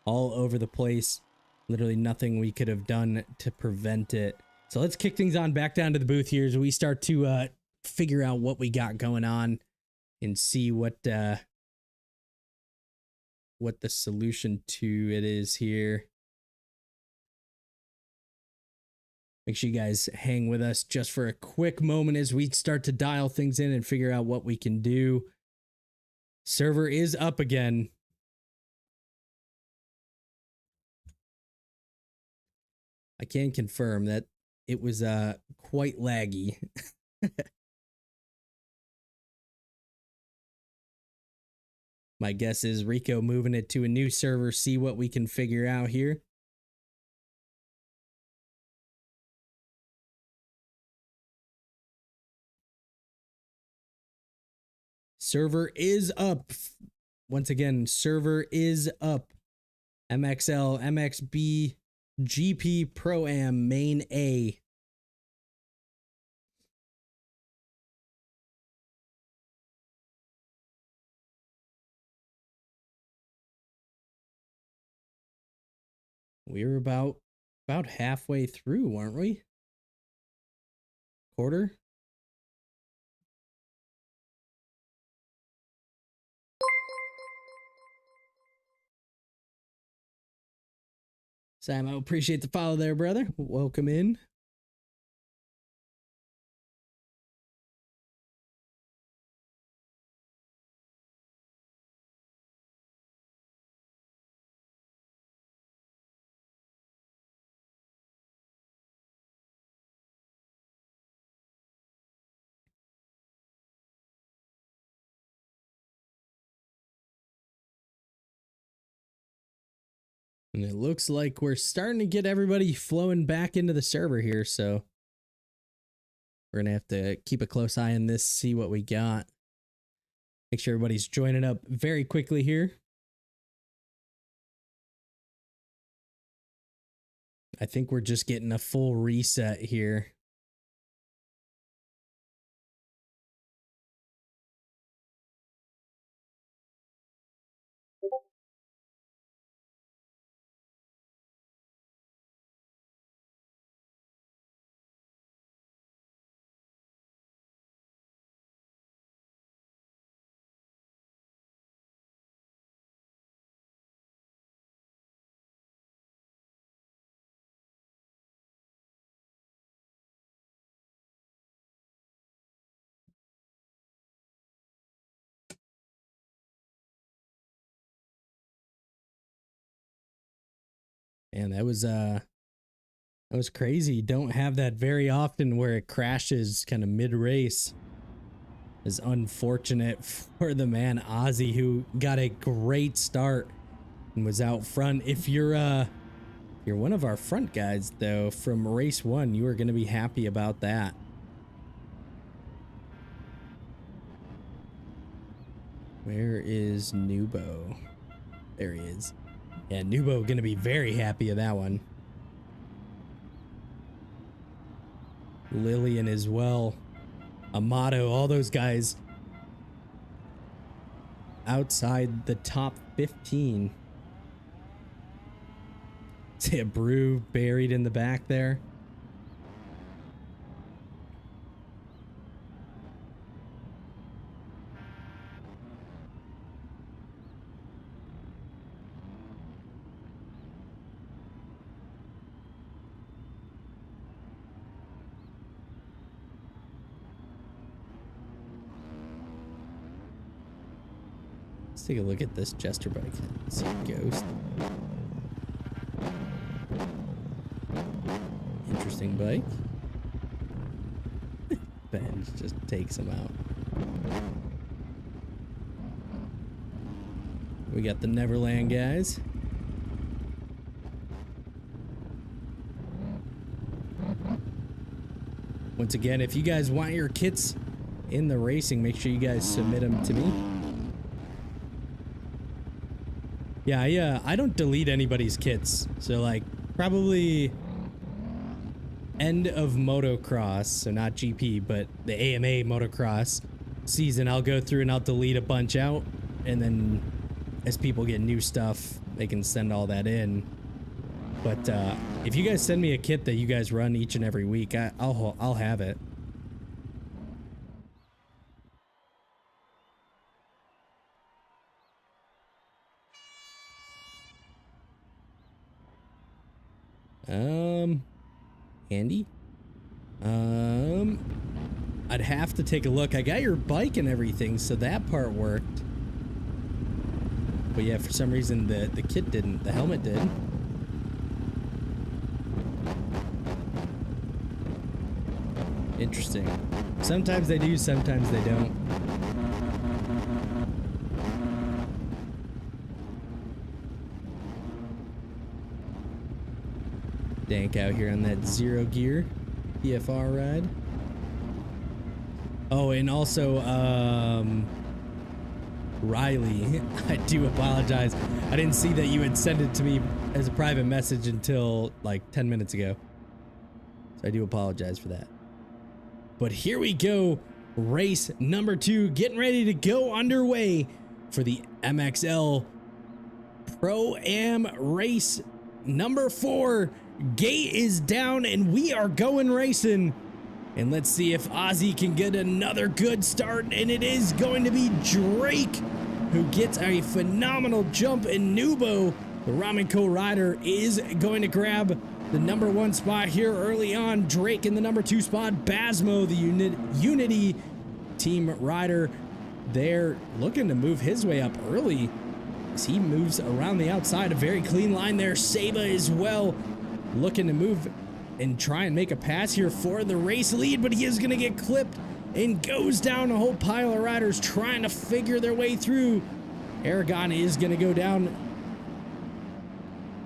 all over the place. Literally nothing we could have done to prevent it. So let's kick things on back down to the booth here as we start to figure out what we got going on and see what the solution to it is here. Make sure you guys hang with us just for a quick moment as we start to dial things in and figure out what we can do. Server is up again. I can confirm that it was quite laggy. My guess is Rico moving it to a new server, see what we can figure out here. Server is up. Once again, server is up. MXL, MXBGP Pro-Am Main A. We were about halfway through, weren't we? Quarter? Sam, I appreciate the follow there, brother. Welcome in. And it looks like we're starting to get everybody flowing back into the server here, so we're going to have to keep a close eye on this, see what we got. Make sure everybody's joining up very quickly here. I think we're just getting a full reset here. And that was crazy. Don't have that very often where it crashes kind of mid-race. Is unfortunate for the man Ozzy, who got a great start and was out front. If you're one of our front guys though from race 1, you are going to be happy about that. Where is Nubo? There he is. Yeah, Nubo going to be very happy of that one. Lillian as well. Amato, all those guys outside the top 15. See a Brew buried in the back there. Let's take a look at this Jester bike. Let's see a ghost. Interesting bike. Ben just takes him out. We got the Neverland guys. Once again, if you guys want your kits in the racing, make sure you guys submit them to me. Yeah, I don't delete anybody's kits. So like probably end of motocross, so not GP, but the AMA motocross season, I'll go through and I'll delete a bunch out, and then as people get new stuff, they can send all that in. But if you guys send me a kit that you guys run each and every week, I'll have it. Andy? I'd have to take a look. I got your bike and everything, so that part worked. But yeah, for some reason the kit didn't. The helmet did. Interesting. Sometimes they do, sometimes they don't. Dank out here on that zero gear PFR ride. Oh, and also Riley. I do apologize. I didn't see that you had sent it to me as a private message until like 10 minutes ago. So I do apologize for that. But here we go. Race number 2 getting ready to go underway for the MXL Pro-Am race number 4. Gate is down and we are going racing. And let's see if Ozzy can get another good start. And it is going to be Drake who gets a phenomenal jump. And Nubo, the Ramen Co rider, is going to grab the number 1 spot here early on. Drake in the number 2 spot. Basmo, the Unity team rider, there looking to move his way up early as he moves around the outside. A very clean line there. Saba as well looking to move and try and make a pass here for the race lead, but he is going to get clipped and goes down. A whole pile of riders trying to figure their way through. Aragon is going to go down.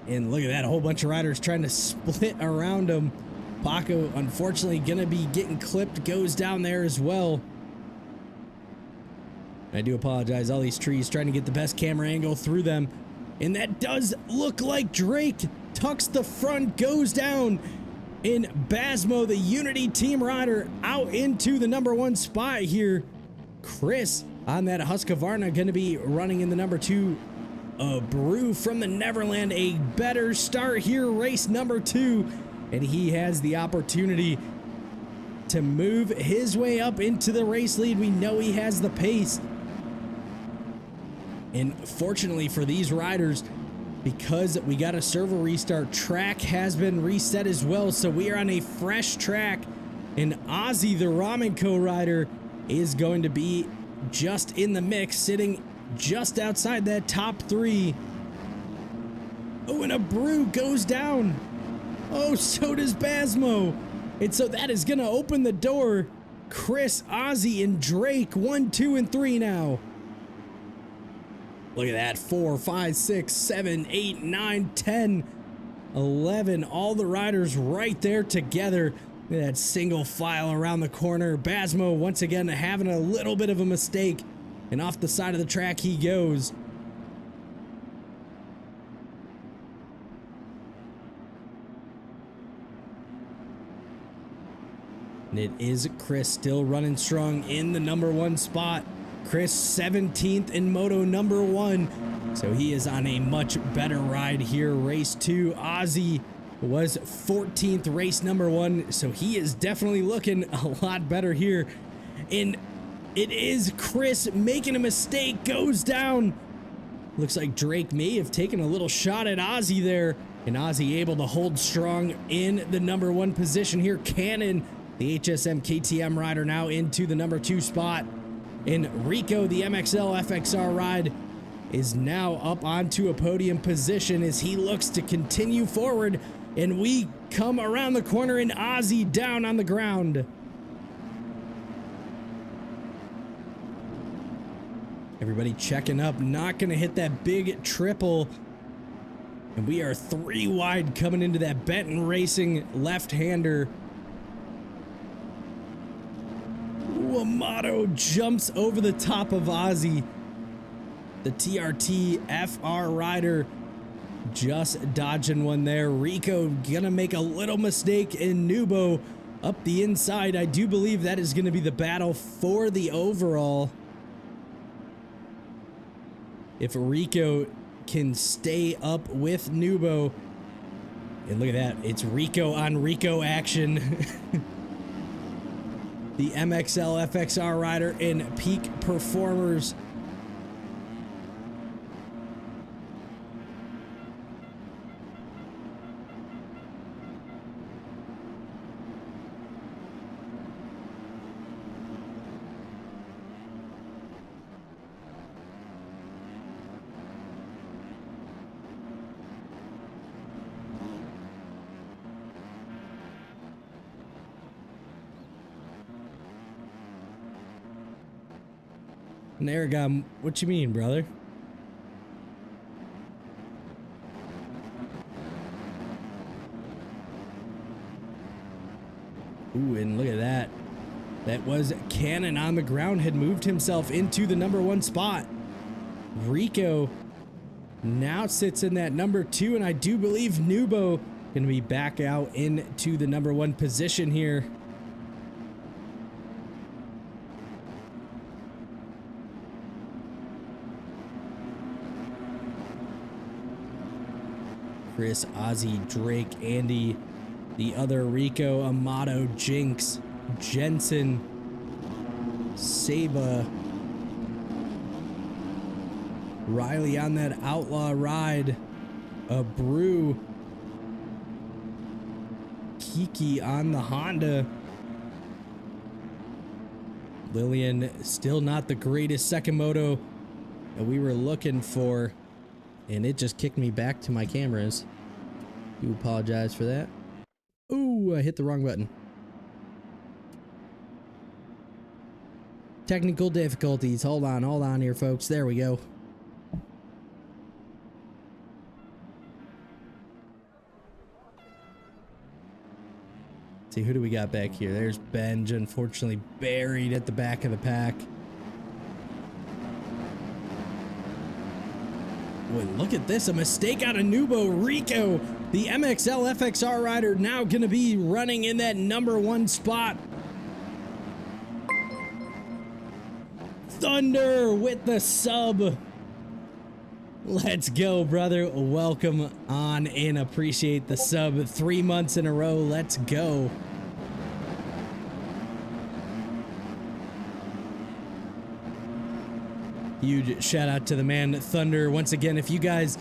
And look at that, a whole bunch of riders trying to split around him. Paco, unfortunately, going to be getting clipped, goes down there as well. I do apologize, all these trees trying to get the best camera angle through them. And that does look like Drake tucks the front, goes down. And Basmo, the Unity team rider, out into the number 1 spot here. Chris on that Husqvarna going to be running in the number 2. Brew from the Neverland, a better start here, race number 2. And he has the opportunity to move his way up into the race lead. We know he has the pace. And fortunately for these riders, because we got a server restart, track has been reset as well. So we are on a fresh track. And Ozzy, the Ramen Co rider, is going to be just in the mix, sitting just outside that top 3. Oh, and a Brew goes down. Oh, so does Basmo. And so that is going to open the door. Chris, Ozzy, and Drake, 1, 2, and 3 now. Look at that, 4, 5, 6, 7, 8, 9, 10, 11. All the riders right there together. Look at that single file around the corner. Basmo once again having a little bit of a mistake. And off the side of the track he goes. And it is Chris still running strong in the number 1 spot. Chris 17th in moto number 1. So he is on a much better ride here. Race 2, Ozzy was 14th, race number 1. So he is definitely looking a lot better here. And it is Chris making a mistake, goes down. Looks like Drake may have taken a little shot at Ozzy there. And Ozzy able to hold strong in the number 1 position here. Cannon, the HSM KTM rider, now into the number 2 spot. And Rico, the MXL FXR ride, is now up onto a podium position as he looks to continue forward. And we come around the corner and Ozzy down on the ground. Everybody checking up, not going to hit that big triple. And we are 3 wide coming into that Benton Racing left-hander. Amato jumps over the top of Ozzy. The TRT FR rider just dodging one there. Rico gonna make a little mistake, and Nubo up the inside. I do believe that is gonna be the battle for the overall. If Rico can stay up with Nubo. And look at that, it's Rico on Rico action. The MXL FXR rider in peak performers. Aragon, what you mean, brother? Ooh, and look at that. That was Cannon on the ground, had moved himself into the number 1 spot. Rico now sits in that number 2, and I do believe Nubo going to be back out into the number 1 position here. Chris, Ozzy, Drake, Andy, the other Rico, Amato, Jinx, Jensen, Saba, Riley on that outlaw ride, a Brew, Kiki on the Honda, Lillian still not the greatest second moto that we were looking for, and it just kicked me back to my cameras. Do apologize for that. Ooh, I hit the wrong button. Technical difficulties. Hold on here, folks. There we go. See, who do we got back here? There's Benj, unfortunately buried at the back of the pack. Boy, look at this, a mistake out of Nubo. Rico, the MXL FXR rider, now going to be running in that number 1 spot. Thunder with the sub. Let's go, brother. Welcome on in. Appreciate the sub. 3 months in a row. Let's go. Huge shout out to the man Thunder. Once again, if you guys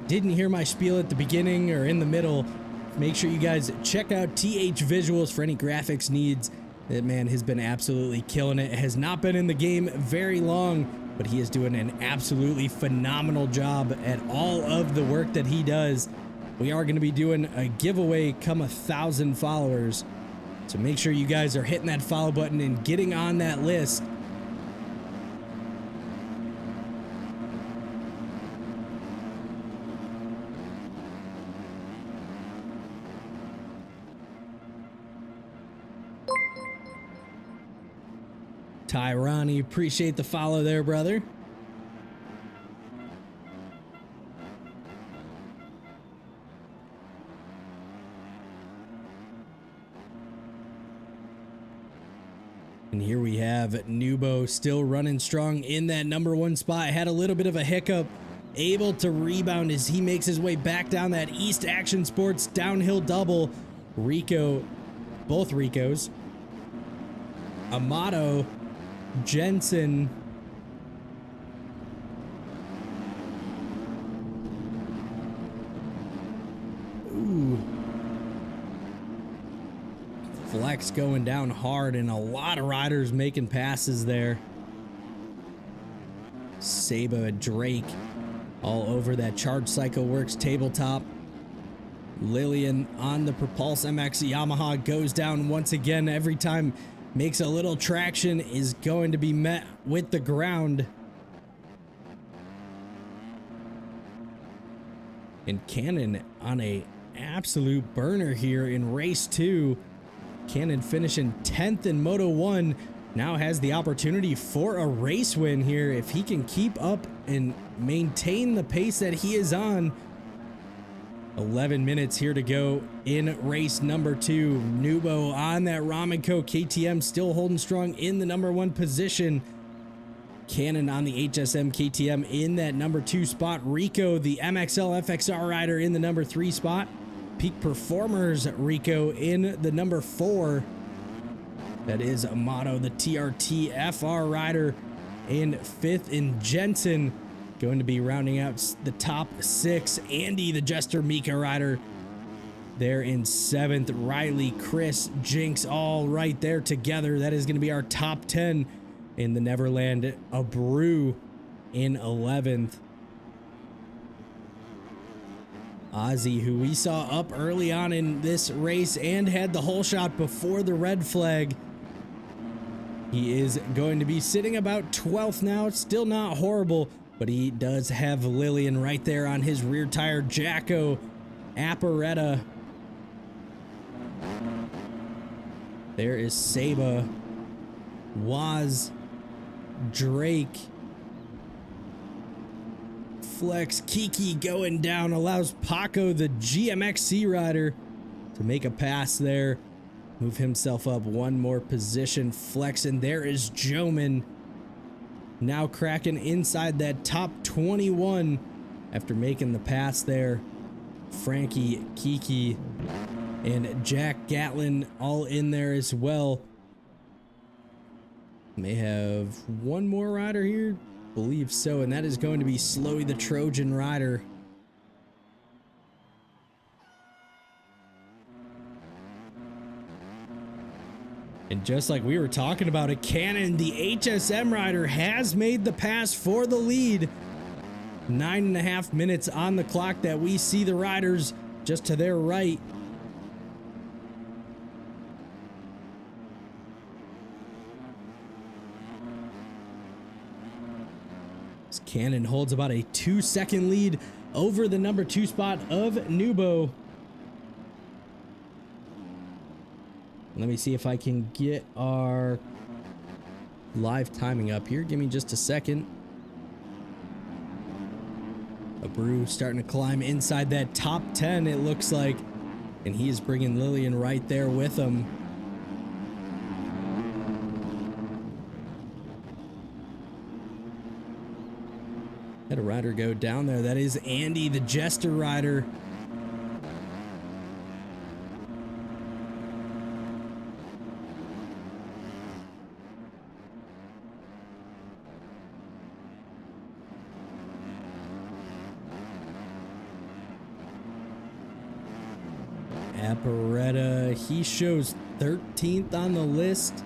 didn't hear my spiel at the beginning or in the middle, make sure you guys check out TH Visuals for any graphics needs. That man has been absolutely killing it. Has not been in the game very long, but he is doing an absolutely phenomenal job at all of the work that he does. We are going to be doing a giveaway come 1,000 followers. So make sure you guys are hitting that follow button and getting on that list. Tyrani, appreciate the follow there, brother. And here we have Nubo still running strong in that number 1 spot. Had a little bit of a hiccup, able to rebound as he makes his way back down that East Action Sports downhill double. Rico, both Ricos, Amato, Jensen, ooh, Flex going down hard, and a lot of riders making passes there. Saba, Drake, all over that Charge Cycle Works tabletop. Lillian on the Propulse MX Yamaha goes down once again. Every time makes a little traction, is going to be met with the ground. And Cannon on a absolute burner here in race 2. Cannon finishing 10th in Moto 1. Now has the opportunity for a race win here if he can keep up and maintain the pace that he is on. 11 minutes here to go in race number 2. Nubo on that Ramen Co. KTM still holding strong in the number 1 position. Cannon on the HSM KTM in that number 2 spot. Rico, the MXL FXR rider, in the number 3 spot. Peak Performers Rico in the number 4. That is Amato, the TRT FR rider, in 5th. And Jensen going to be rounding out the top 6. Andy, the Jester Mika rider, there in 7th. Riley, Chris, Jinx, all right there together. That is going to be our top 10 in the Neverland. A Brew in 11th. Ozzy, who we saw up early on in this race and had the whole shot before the red flag. He is going to be sitting about 12th now. Still not horrible, but he does have Lillian right there on his rear tire. Jacko, Apparetta. There is Saba, Waz, Drake, Flex Kiki going down allows Paco, the GMXC rider, to make a pass there. Move himself up one more position. Flex, and there is Joman now cracking inside that top 21 after making the pass there. Frankie, Kiki, and Jack Gatlin all in there as well. May have one more rider here, believe so, and that is going to be Slowy the Trojan rider. And just like we were talking about, a Cannon, the HSM rider, has made the pass for the lead. 9.5 minutes on the clock that we see the riders just to their right. This Cannon holds about a 2-second lead over the number 2 spot of Nubo. Let me see if I can get our live timing up here. Give me just a second. Abreu starting to climb inside that top 10, it looks like. And he is bringing Lillian right there with him. Had a rider go down there. That is Andy, the Jester rider. Apparetta, he shows 13th on the list.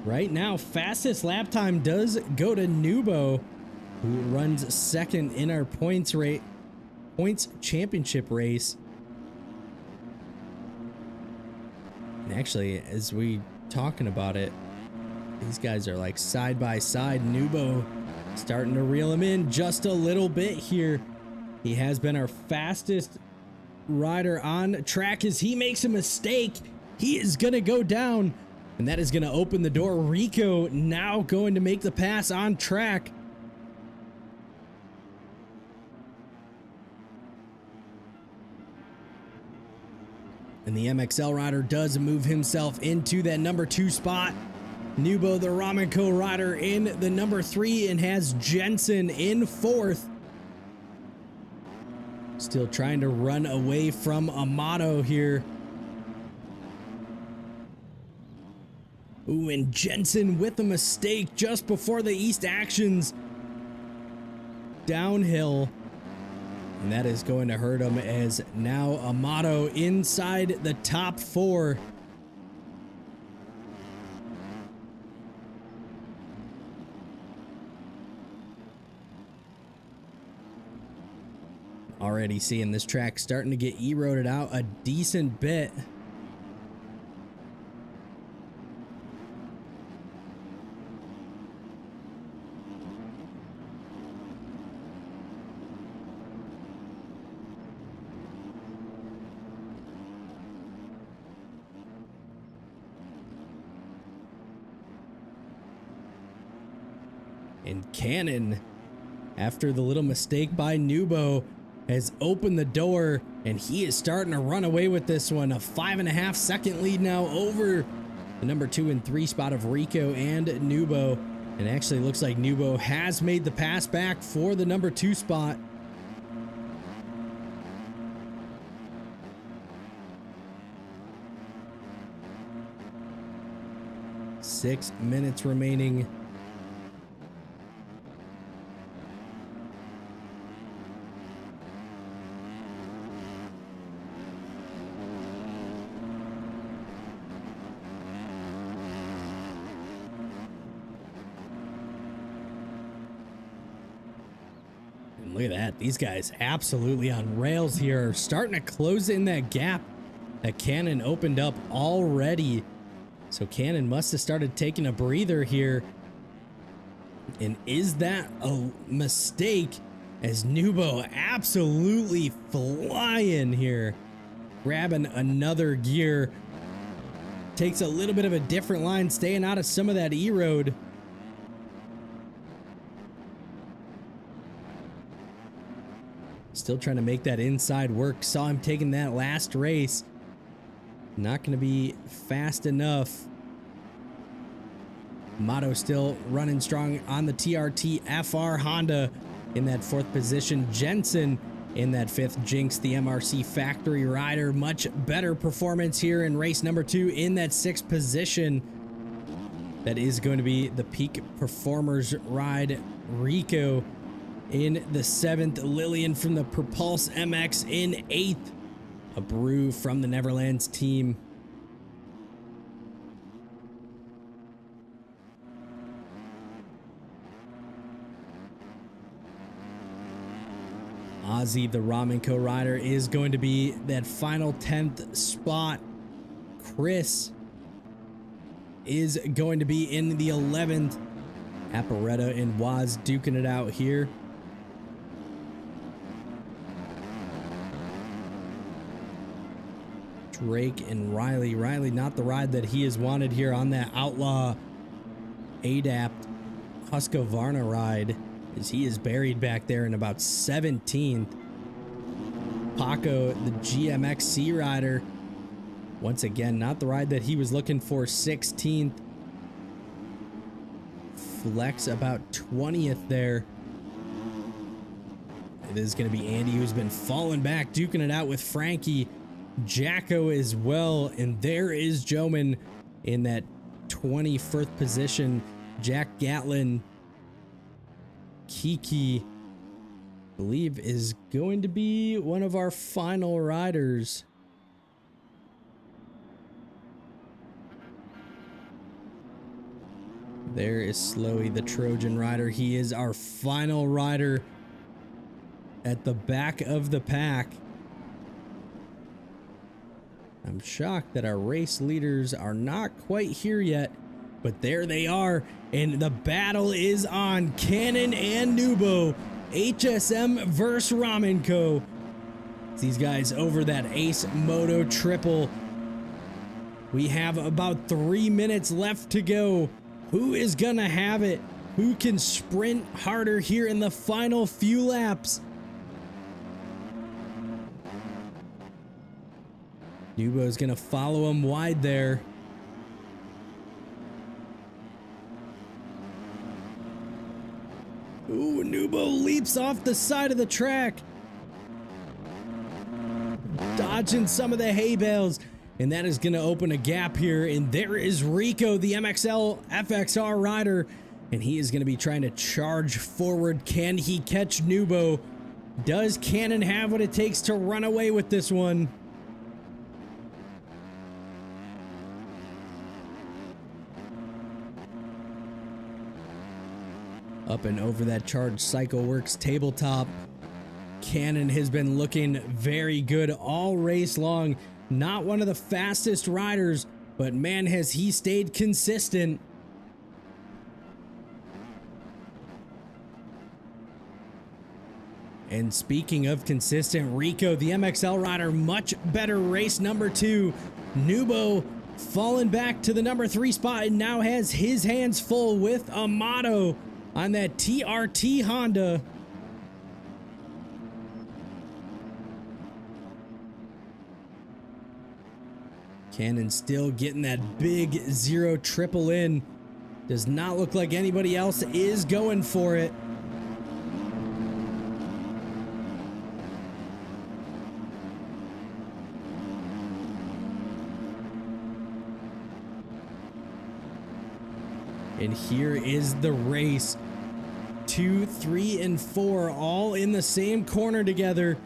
Right now, fastest lap time does go to Nubo, who runs second in our points championship race. And actually, as we talking about it, these guys are like side by side. Nubo starting to reel him in just a little bit here. He has been our fastest rider on track. As he makes a mistake, he is going to go down, and that is going to open the door. Rico now going to make the pass on track. And the MXL rider does move himself into that number 2 spot. Nubo, the Ramenko rider, in the number 3 and has Jensen in 4th. Still trying to run away from Amato here. Ooh, and Jensen with a mistake just before the East Actions downhill. And that is going to hurt him, as now Amato inside the top 4. Already seeing this track starting to get eroded out a decent bit. And Cannon, after the little mistake by Nubo, has opened the door, and he is starting to run away with this one. A 5.5 second lead now over the number 2 and 3 spot of Rico and Nubo. And actually looks like Nubo has made the pass back for the number 2 spot. Six minutes remaining. Look at that. These guys absolutely on rails here. Starting to close in that gap that Cannon opened up already. So Cannon must have started taking a breather here. And is that a mistake, as Nubo absolutely flying here? Grabbing another gear. takes a little bit of a different line, staying out of some of that E-road. Still trying to make that inside work. Saw him taking that last race. Not going to be fast enough. Amato still running strong on the TRT FR Honda in that 4th position. Jensen in that 5th. Jinx, the MRC factory rider. Much better performance here in race number 2 in that 6th position. That is going to be the peak performers ride. Rico in the 7th. Lillian from the Propulse MX in 8th. A brew from the Neverlands team. Ozzy, the Ramenko rider, is going to be that final 10th spot. Chris is going to be in the 11th. Apparetta and Waz duking it out here. Drake and Riley. Riley, not the ride that he has wanted here on that Outlaw ADAPT Husqvarna ride, as he is buried back there in about 17th. Paco, the GMXC rider, once again, not the ride that he was looking for, 16th. Flex about 20th there. It is going to be Andy, who's been falling back, duking it out with Frankie. Jacko as well, and there is Joman in that 21st position. Jack Gatlin, Kiki, I believe, is going to be one of our final riders. There is Slowy, the Trojan rider. He is our final rider at the back of the pack. I'm shocked that our race leaders are not quite here yet, but there they are, and the battle is on. Cannon and Nubo, HSM versus Ramenko. These guys over that Ace Moto triple. We have about 3 minutes left to go. Who is gonna have it? Who can sprint harder here in the final few laps? Nubo's gonna follow him wide there. Ooh, Nubo leaps off the side of the track, dodging some of the hay bales, and that is gonna open a gap here. And there is Rico, the MXL FXR rider, and he is gonna be trying to charge forward. Can he catch Nubo? Does Cannon have what it takes to run away with this one? Up and over that Charged Cycle Works tabletop. Cannon has been looking very good all race long. Not one of the fastest riders, but man, has he stayed consistent. And speaking of consistent, Rico, the MXL rider, much better race number 2. Nubo falling back to the number 3 spot and now has his hands full with Amato on that TRT Honda. Cannon still getting that big 0 triple in. Does not look like anybody else is going for it. And here is the race. 2, 3, and 4 all in the same corner together.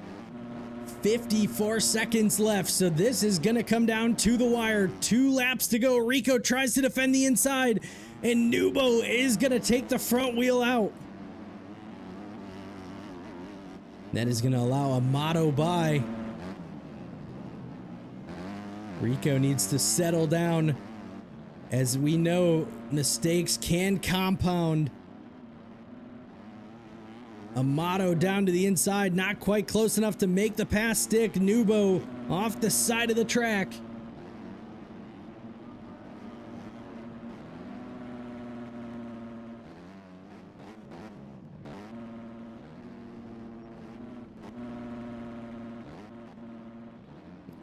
54 seconds left, so this is gonna come down to the wire. 2 laps to go. Rico tries to defend the inside, and Nubo is gonna take the front wheel out. That is gonna allow Amato by. Rico needs to settle down. As we know, mistakes can compound. Amato down to the inside, not quite close enough to make the pass stick. Nubo off the side of the track.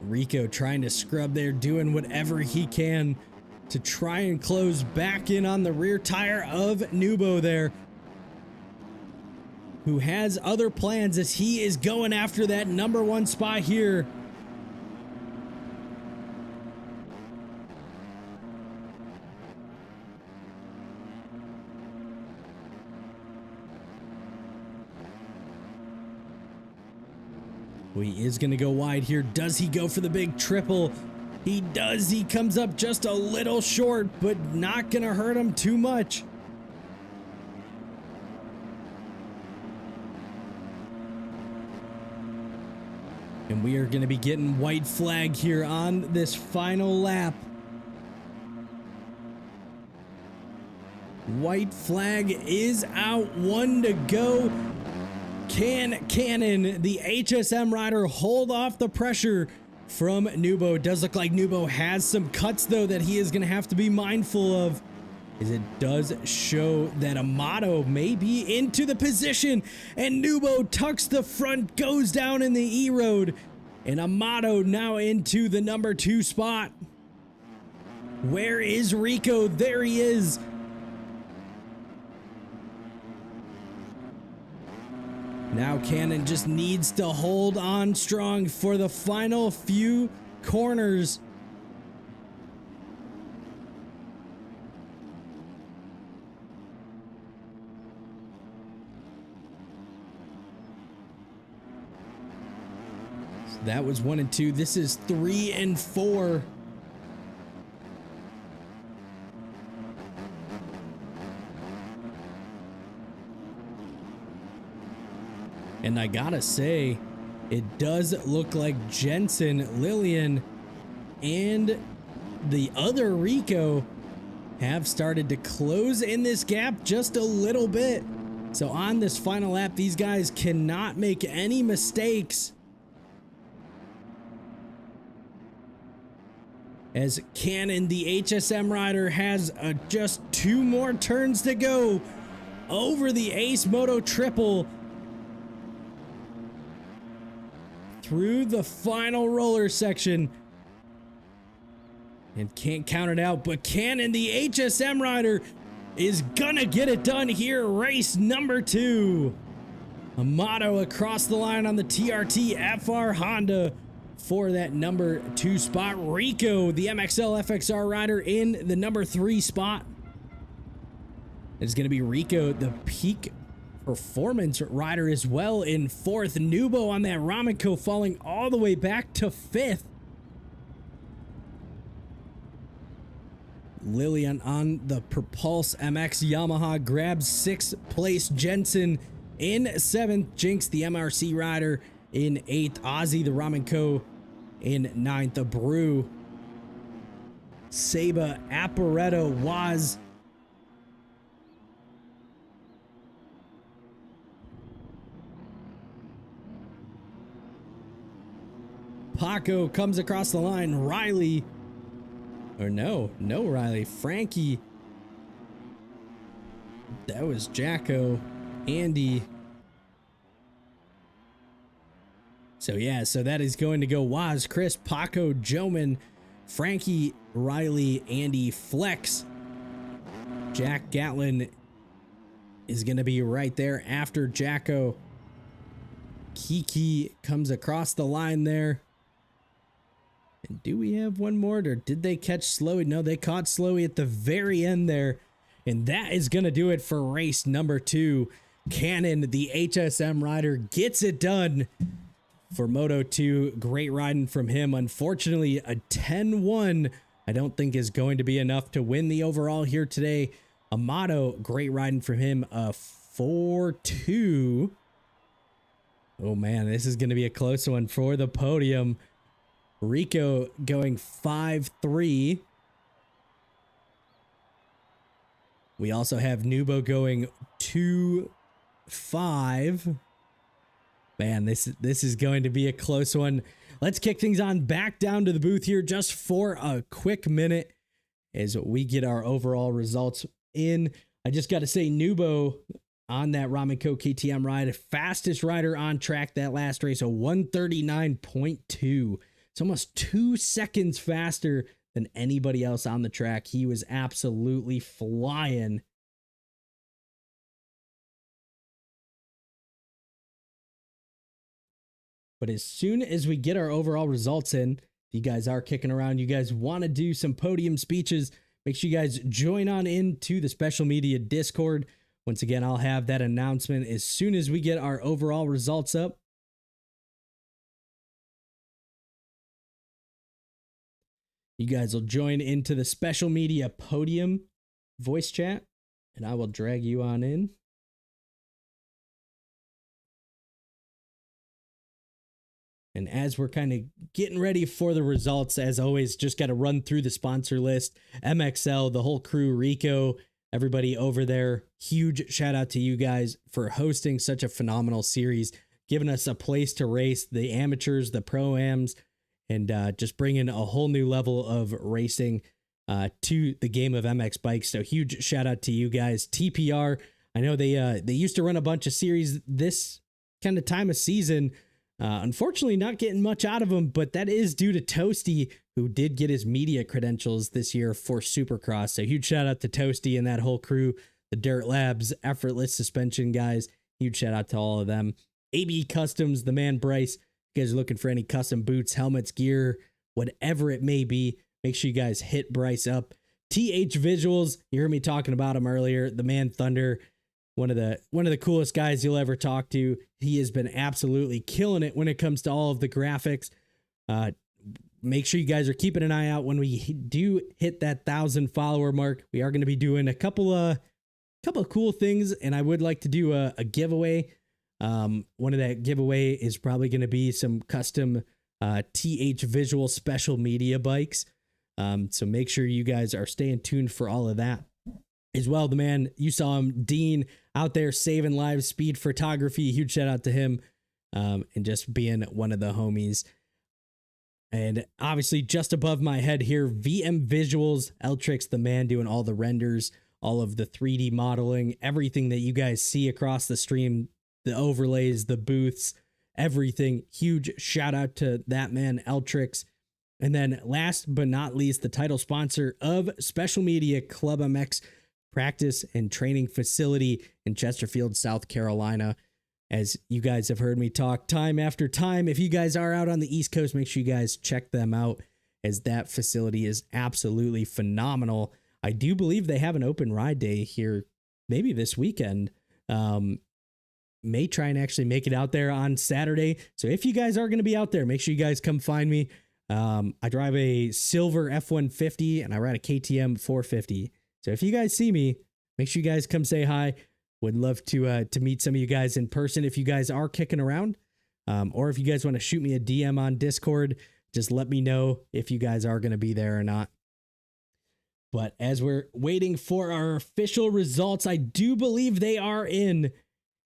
Rico trying to scrub there, doing whatever he can to try and close back in on the rear tire of Nubo there, who has other plans as he is going after that number 1 spot here. Well, he is going to go wide here. Does he go for the big triple? He does. He comes up just a little short, but not going to hurt him too much. And we are going to be getting white flag here on this final lap. White flag is out. 1 to go. Can Cannon, the HSM rider, hold off the pressure from Nubo? It does look like Nubo has some cuts, though, that he is going to have to be mindful of, as it does show that Amato may be into the position, and Nubo tucks the front, goes down in the E-Road, and Amato now into the number 2 spot. Where is Rico? There he is. Now Cannon just needs to hold on strong for the final few corners. So that was 1 and 2. This is 3 and 4. And I gotta say, it does look like Jensen, Lillian, and the other Rico have started to close in this gap just a little bit. So on this final lap, these guys cannot make any mistakes, as Cannon, the HSM rider, has just 2 more turns to go over the Ace Moto triple through the final roller section, and can't count it out. But Cannon, the HSM rider, is gonna get it done here. Race number 2. Amato across the line on the TRT FR Honda for that number 2 spot. Rico, the MXL FXR rider, in the number 3 spot. It's gonna be Rico, the peak performance rider, as well, in 4th. Nubo on that Ramico falling all the way back to 5th. Lillian on the Propulse MX Yamaha grabs 6th place. Jensen in 7th. Jinx, the MRC rider, in 8th. Ozzy, the Ramico, in 9th. The Brew, Saba, Apparetto, Waz, Paco comes across the line. Riley, or no Riley, Frankie. That was Jacko, Andy. So yeah, so that is going to go Waz, Chris, Paco, Joman, Frankie, Riley, Andy, Flex. Jack Gatlin is going to be right there after Jacko. Kiki comes across the line there. And do we have one more, or did they catch Slowy? No, they caught Slowy at the very end there. And that is going to do it for race number 2. Cannon, the HSM rider, gets it done for Moto 2. Great riding from him. Unfortunately, a 10-1 I don't think is going to be enough to win the overall here today. Amato, great riding from him. 4-2. Oh man, this is going to be a close one for the podium. Rico going 5-3. We also have Nubo going 2-5. Man, this is going to be a close one. Let's kick things on back down to the booth here just for a quick minute as we get our overall results in. I just got to say, Nubo on that Ramico KTM ride, fastest rider on track that last race, a 139.2. It's almost 2 seconds faster than anybody else on the track. He was absolutely flying. But as soon as we get our overall results in, if you guys are kicking around, you guys want to do some podium speeches, make sure you guys join on into the special media Discord. Once again, I'll have that announcement as soon as we get our overall results up. You guys will join into the special media podium voice chat, and I will drag you on in. And as we're kind of getting ready for the results, as always, just got to run through the sponsor list. MXL, the whole crew, Rico, everybody over there. Huge shout out to you guys for hosting such a phenomenal series, giving us a place to race the amateurs, the pro-ams, and just bringing a whole new level of racing to the game of MX bikes. So huge shout out to you guys. TPR, I know they used to run a bunch of series this kind of time of season. Unfortunately, not getting much out of him, but that is due to Toasty, who did get his media credentials this year for Supercross. So huge shout out to Toasty and that whole crew, the Dirt Labs, Effortless Suspension guys. Huge shout out to all of them. AB Customs, the man Bryce. If you guys are looking for any custom boots, helmets, gear, whatever it may be, make sure you guys hit Bryce up. TH Visuals, you heard me talking about him earlier. The man Thunder. One of the coolest guys you'll ever talk to. He has been absolutely killing it when it comes to all of the graphics. Make sure you guys are keeping an eye out when we do hit that 1,000 follower mark. We are going to be doing a couple of cool things, and I would like to do a giveaway. One of that giveaway is probably going to be some custom TH Visual special media bikes. So make sure you guys are staying tuned for all of that. As well, the man, you saw him, Dean, out there saving lives, speed photography. Huge shout out to him, and just being one of the homies. And obviously, just above my head here, VM Visuals, Eltrix, the man doing all the renders, all of the 3D modeling, everything that you guys see across the stream, the overlays, the booths, everything. Huge shout out to that man, Eltrix. And then last but not least, the title sponsor of Special Media, Club MX practice and training facility in Chesterfield, South Carolina. As you guys have heard me talk time after time, if you guys are out on the East Coast, make sure you guys check them out, as that facility is absolutely phenomenal. I do believe they have an open ride day here, maybe this weekend. May try and actually make it out there on Saturday. So if you guys are going to be out there, make sure you guys come find me. I drive a silver F-150 and I ride a KTM 450. So if you guys see me, make sure you guys come say hi. Would love to meet some of you guys in person if you guys are kicking around. Or if you guys want to shoot me a DM on Discord, just let me know if you guys are going to be there or not. But as we're waiting for our official results, I do believe they are in.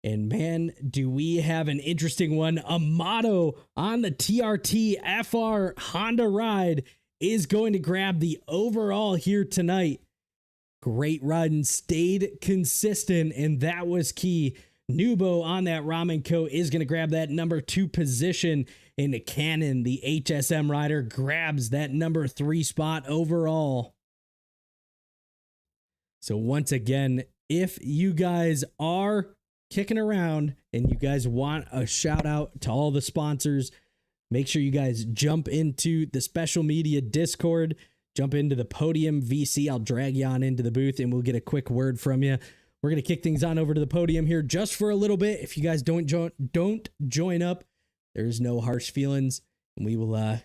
And man, do we have an interesting one. Amato on the TRT FR Honda ride is going to grab the overall here tonight. Great run, stayed consistent, and that was key. Nubo on that Ramen Co. is going to grab that number 2 position. And Cannon, the HSM rider, grabs that number 3 spot overall. So once again, if you guys are kicking around and you guys want a shout out to all the sponsors, make sure you guys jump into the special media Discord. Jump into the podium VC. I'll drag you on into the booth and we'll get a quick word from you. We're going to kick things on over to the podium here just for a little bit. If you guys don't join up, there's no harsh feelings, and we will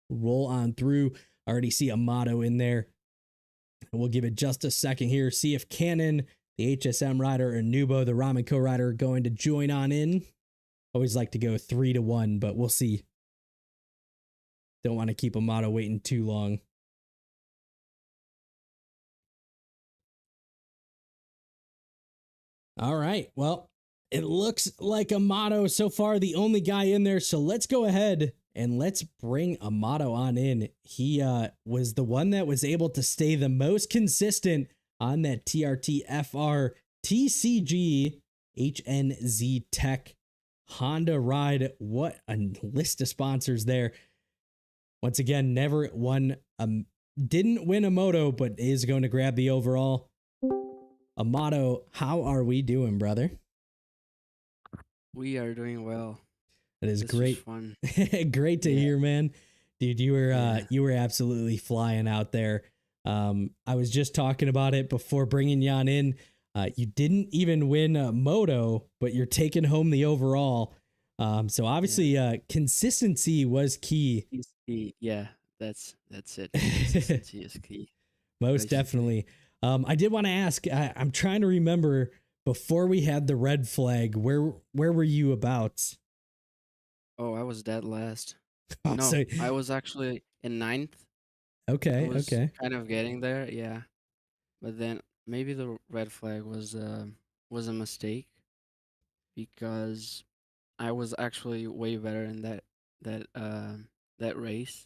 roll on through. I already see Amato in there. And we'll give it just a second here. See if Cannon, the HSM rider, or Nubo, the Ramen Co rider, are going to join on in. Always like to go 3-1, but we'll see. Don't want to keep Amato waiting too long. All right, well, it looks like Amato so far the only guy in there, so let's go ahead and let's bring Amato on in. He was the one that was able to stay the most consistent on that TRT FR TCG HNZ Tech Honda ride. What a list of sponsors there. once again, never won, didn't win a moto, but is going to grab the overall. Amato, how are we doing, brother? We are doing well. That is This great. was fun. Great to Yeah. hear, man. Dude, you were Yeah. you were absolutely flying out there. I was just talking about it before bringing you on in. You didn't even win a moto, but you're taking home the overall. So obviously, consistency was key. Yeah, that's it. Consistency is key. Most basically. definitely. I did want to ask. I'm trying to remember before we had the red flag. Where were you about? Oh, I was dead last. Oh, No, so- I was actually in ninth. okay. I was Okay. kind of getting there, yeah. But then maybe the red flag was a mistake because I was actually way better in that race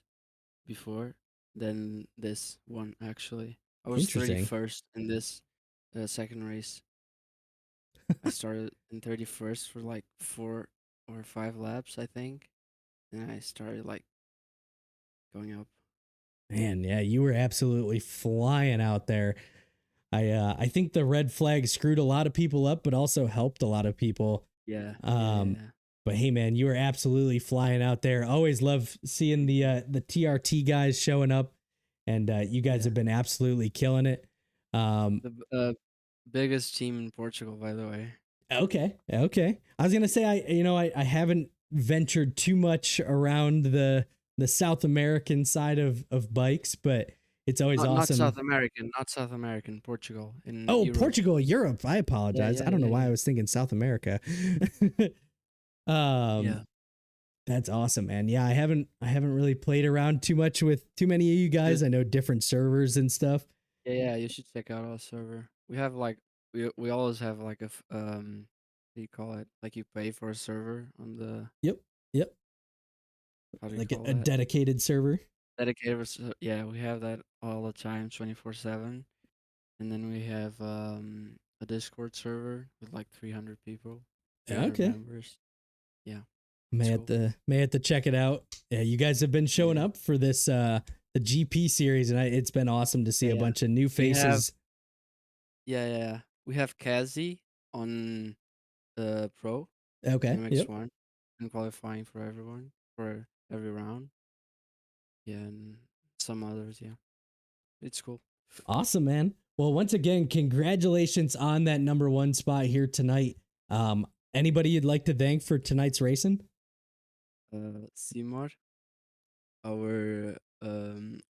before than this one actually. I was Interesting. 31st in this second race. I started in 31st for like 4 or 5 laps, I think. And I started like going up. Man, yeah, you were absolutely flying out there. I think the red flag screwed a lot of people up, but also helped a lot of people. Yeah. But hey, man, you were absolutely flying out there. Always love seeing the TRT guys showing up, and you guys have been absolutely killing it. The biggest team in Portugal, by the way. Okay. I was gonna say I haven't ventured too much around the South American side of bikes, but it's always awesome. Not South American, Portugal. In Oh, Europe. Portugal, Europe. I apologize. Yeah, I don't know why yeah. I was thinking South America. Yeah. That's awesome, man. Yeah, I haven't really played around too much with too many of you guys. I know different servers and stuff. Yeah, you should check out our server. We have like we always have like what do you call it? Like you pay for a server on the Yep. how do you Like call a that? dedicated server. Dedicated yeah, we have that all the time, 24/7. And then we have a Discord server with like 300 people, 300 Okay. members. Yeah. May it's have to check it out. Yeah, you guys have been showing Yeah. up for this the GP series, and it's been awesome to see a Yeah. bunch of new faces. Yeah. We have Kazi on the Pro Okay. Yep. MX1 and qualifying for everyone for every round. Yeah, and some others, yeah. It's cool. Awesome, man. Well, once again, congratulations on that #1 spot here tonight. Anybody you'd like to thank for tonight's racing? Seymour, our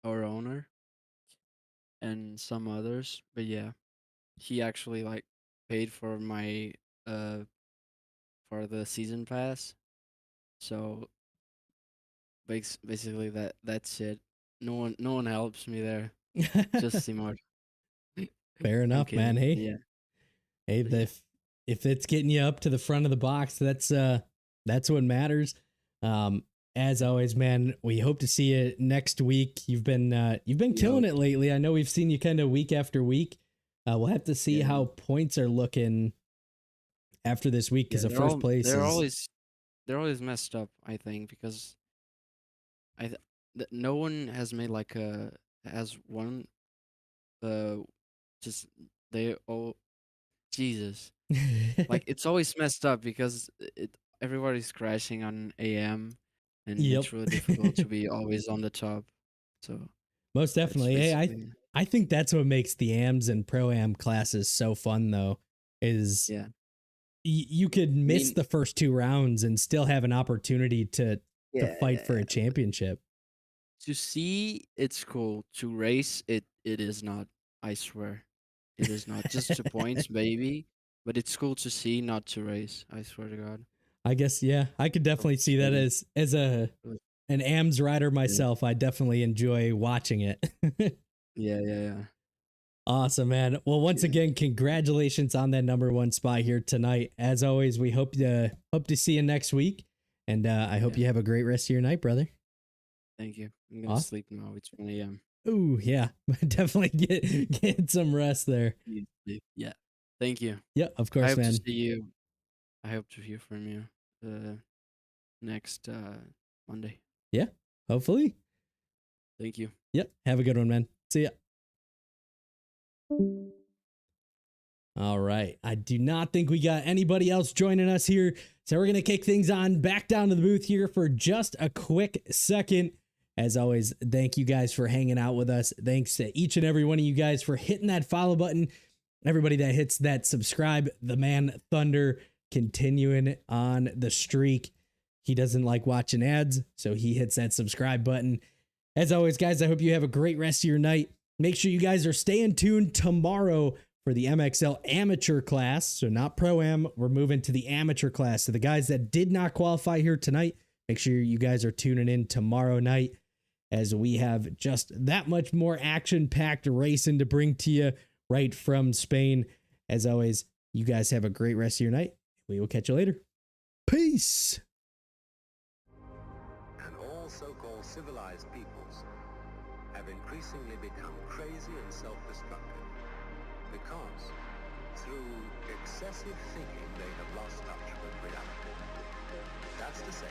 owner, and some others. But yeah, he actually like paid for my for the season pass. So basically that's it. No one helps me there. Just Seymour. Fair I'm enough, man. kidding. Hey, Yeah. hey, Yeah. if it's getting you up to the front of the box, that's what matters. As always, man, we hope to see you next week. You've been killing it lately. I know we've seen you kind of week after week. We'll have to see how points are looking after this week because the first place they're always messed up, I think, because no one has made like has one just they all Jesus. Like it's always messed up because everybody's crashing on AM and Yep. it's really difficult to be always on the top. So most definitely. Hey, basically- I think that's what makes the AMs and Pro Am classes so fun though, is yeah. You could miss the first 2 rounds and still have an opportunity to fight for a championship. To see, it's cool. To race, it is not. I swear, it is not. Just 2 points, maybe, but it's cool to see, not to race. I swear to God. I guess yeah, I could definitely see that as an AMS rider myself. I definitely enjoy watching it. Yeah. Awesome, man. Well, once again, congratulations on that #1 spot here tonight. As always, we hope to see you next week, and I hope you have a great rest of your night, brother. Thank you. I'm gonna sleep now. It's 1 a.m. Ooh, yeah, definitely get some rest there. Yeah. Thank you. Yeah, of course, I hope man. to see you. I hope to hear from you next Monday. Yeah, hopefully. Thank you. Yep. Have a good one, man. See ya. All right. I do not think we got anybody else joining us here. So we're going to kick things on back down to the booth here for just a quick second. As always, thank you guys for hanging out with us. Thanks to each and every one of you guys for hitting that follow button. Everybody that hits that subscribe, the man Thunder continuing on the streak. He doesn't like watching ads, so he hits that subscribe button. As always, guys, I hope you have a great rest of your night. Make sure you guys are staying tuned tomorrow for the MXL amateur class. So not pro-am, we're moving to the amateur class. So the guys that did not qualify here tonight, make sure you guys are tuning in tomorrow night as we have just that much more action-packed racing to bring to you right from Spain. As always, you guys have a great rest of your night. We will catch you later. Peace. And all so-called civilized peoples have increasingly become crazy and self-destructive because through excessive thinking they have lost touch with reality. That's to say,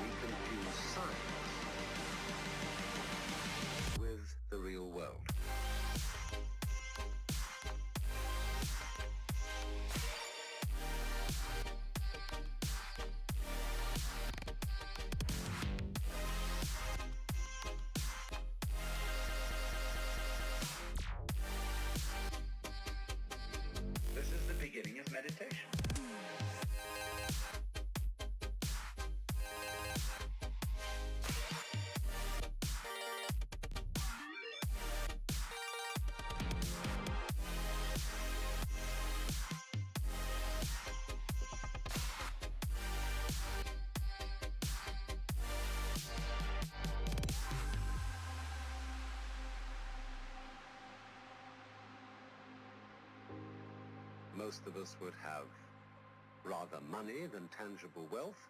we confuse science with the real world. This is the beginning of meditation. Most of us would have rather money than tangible wealth,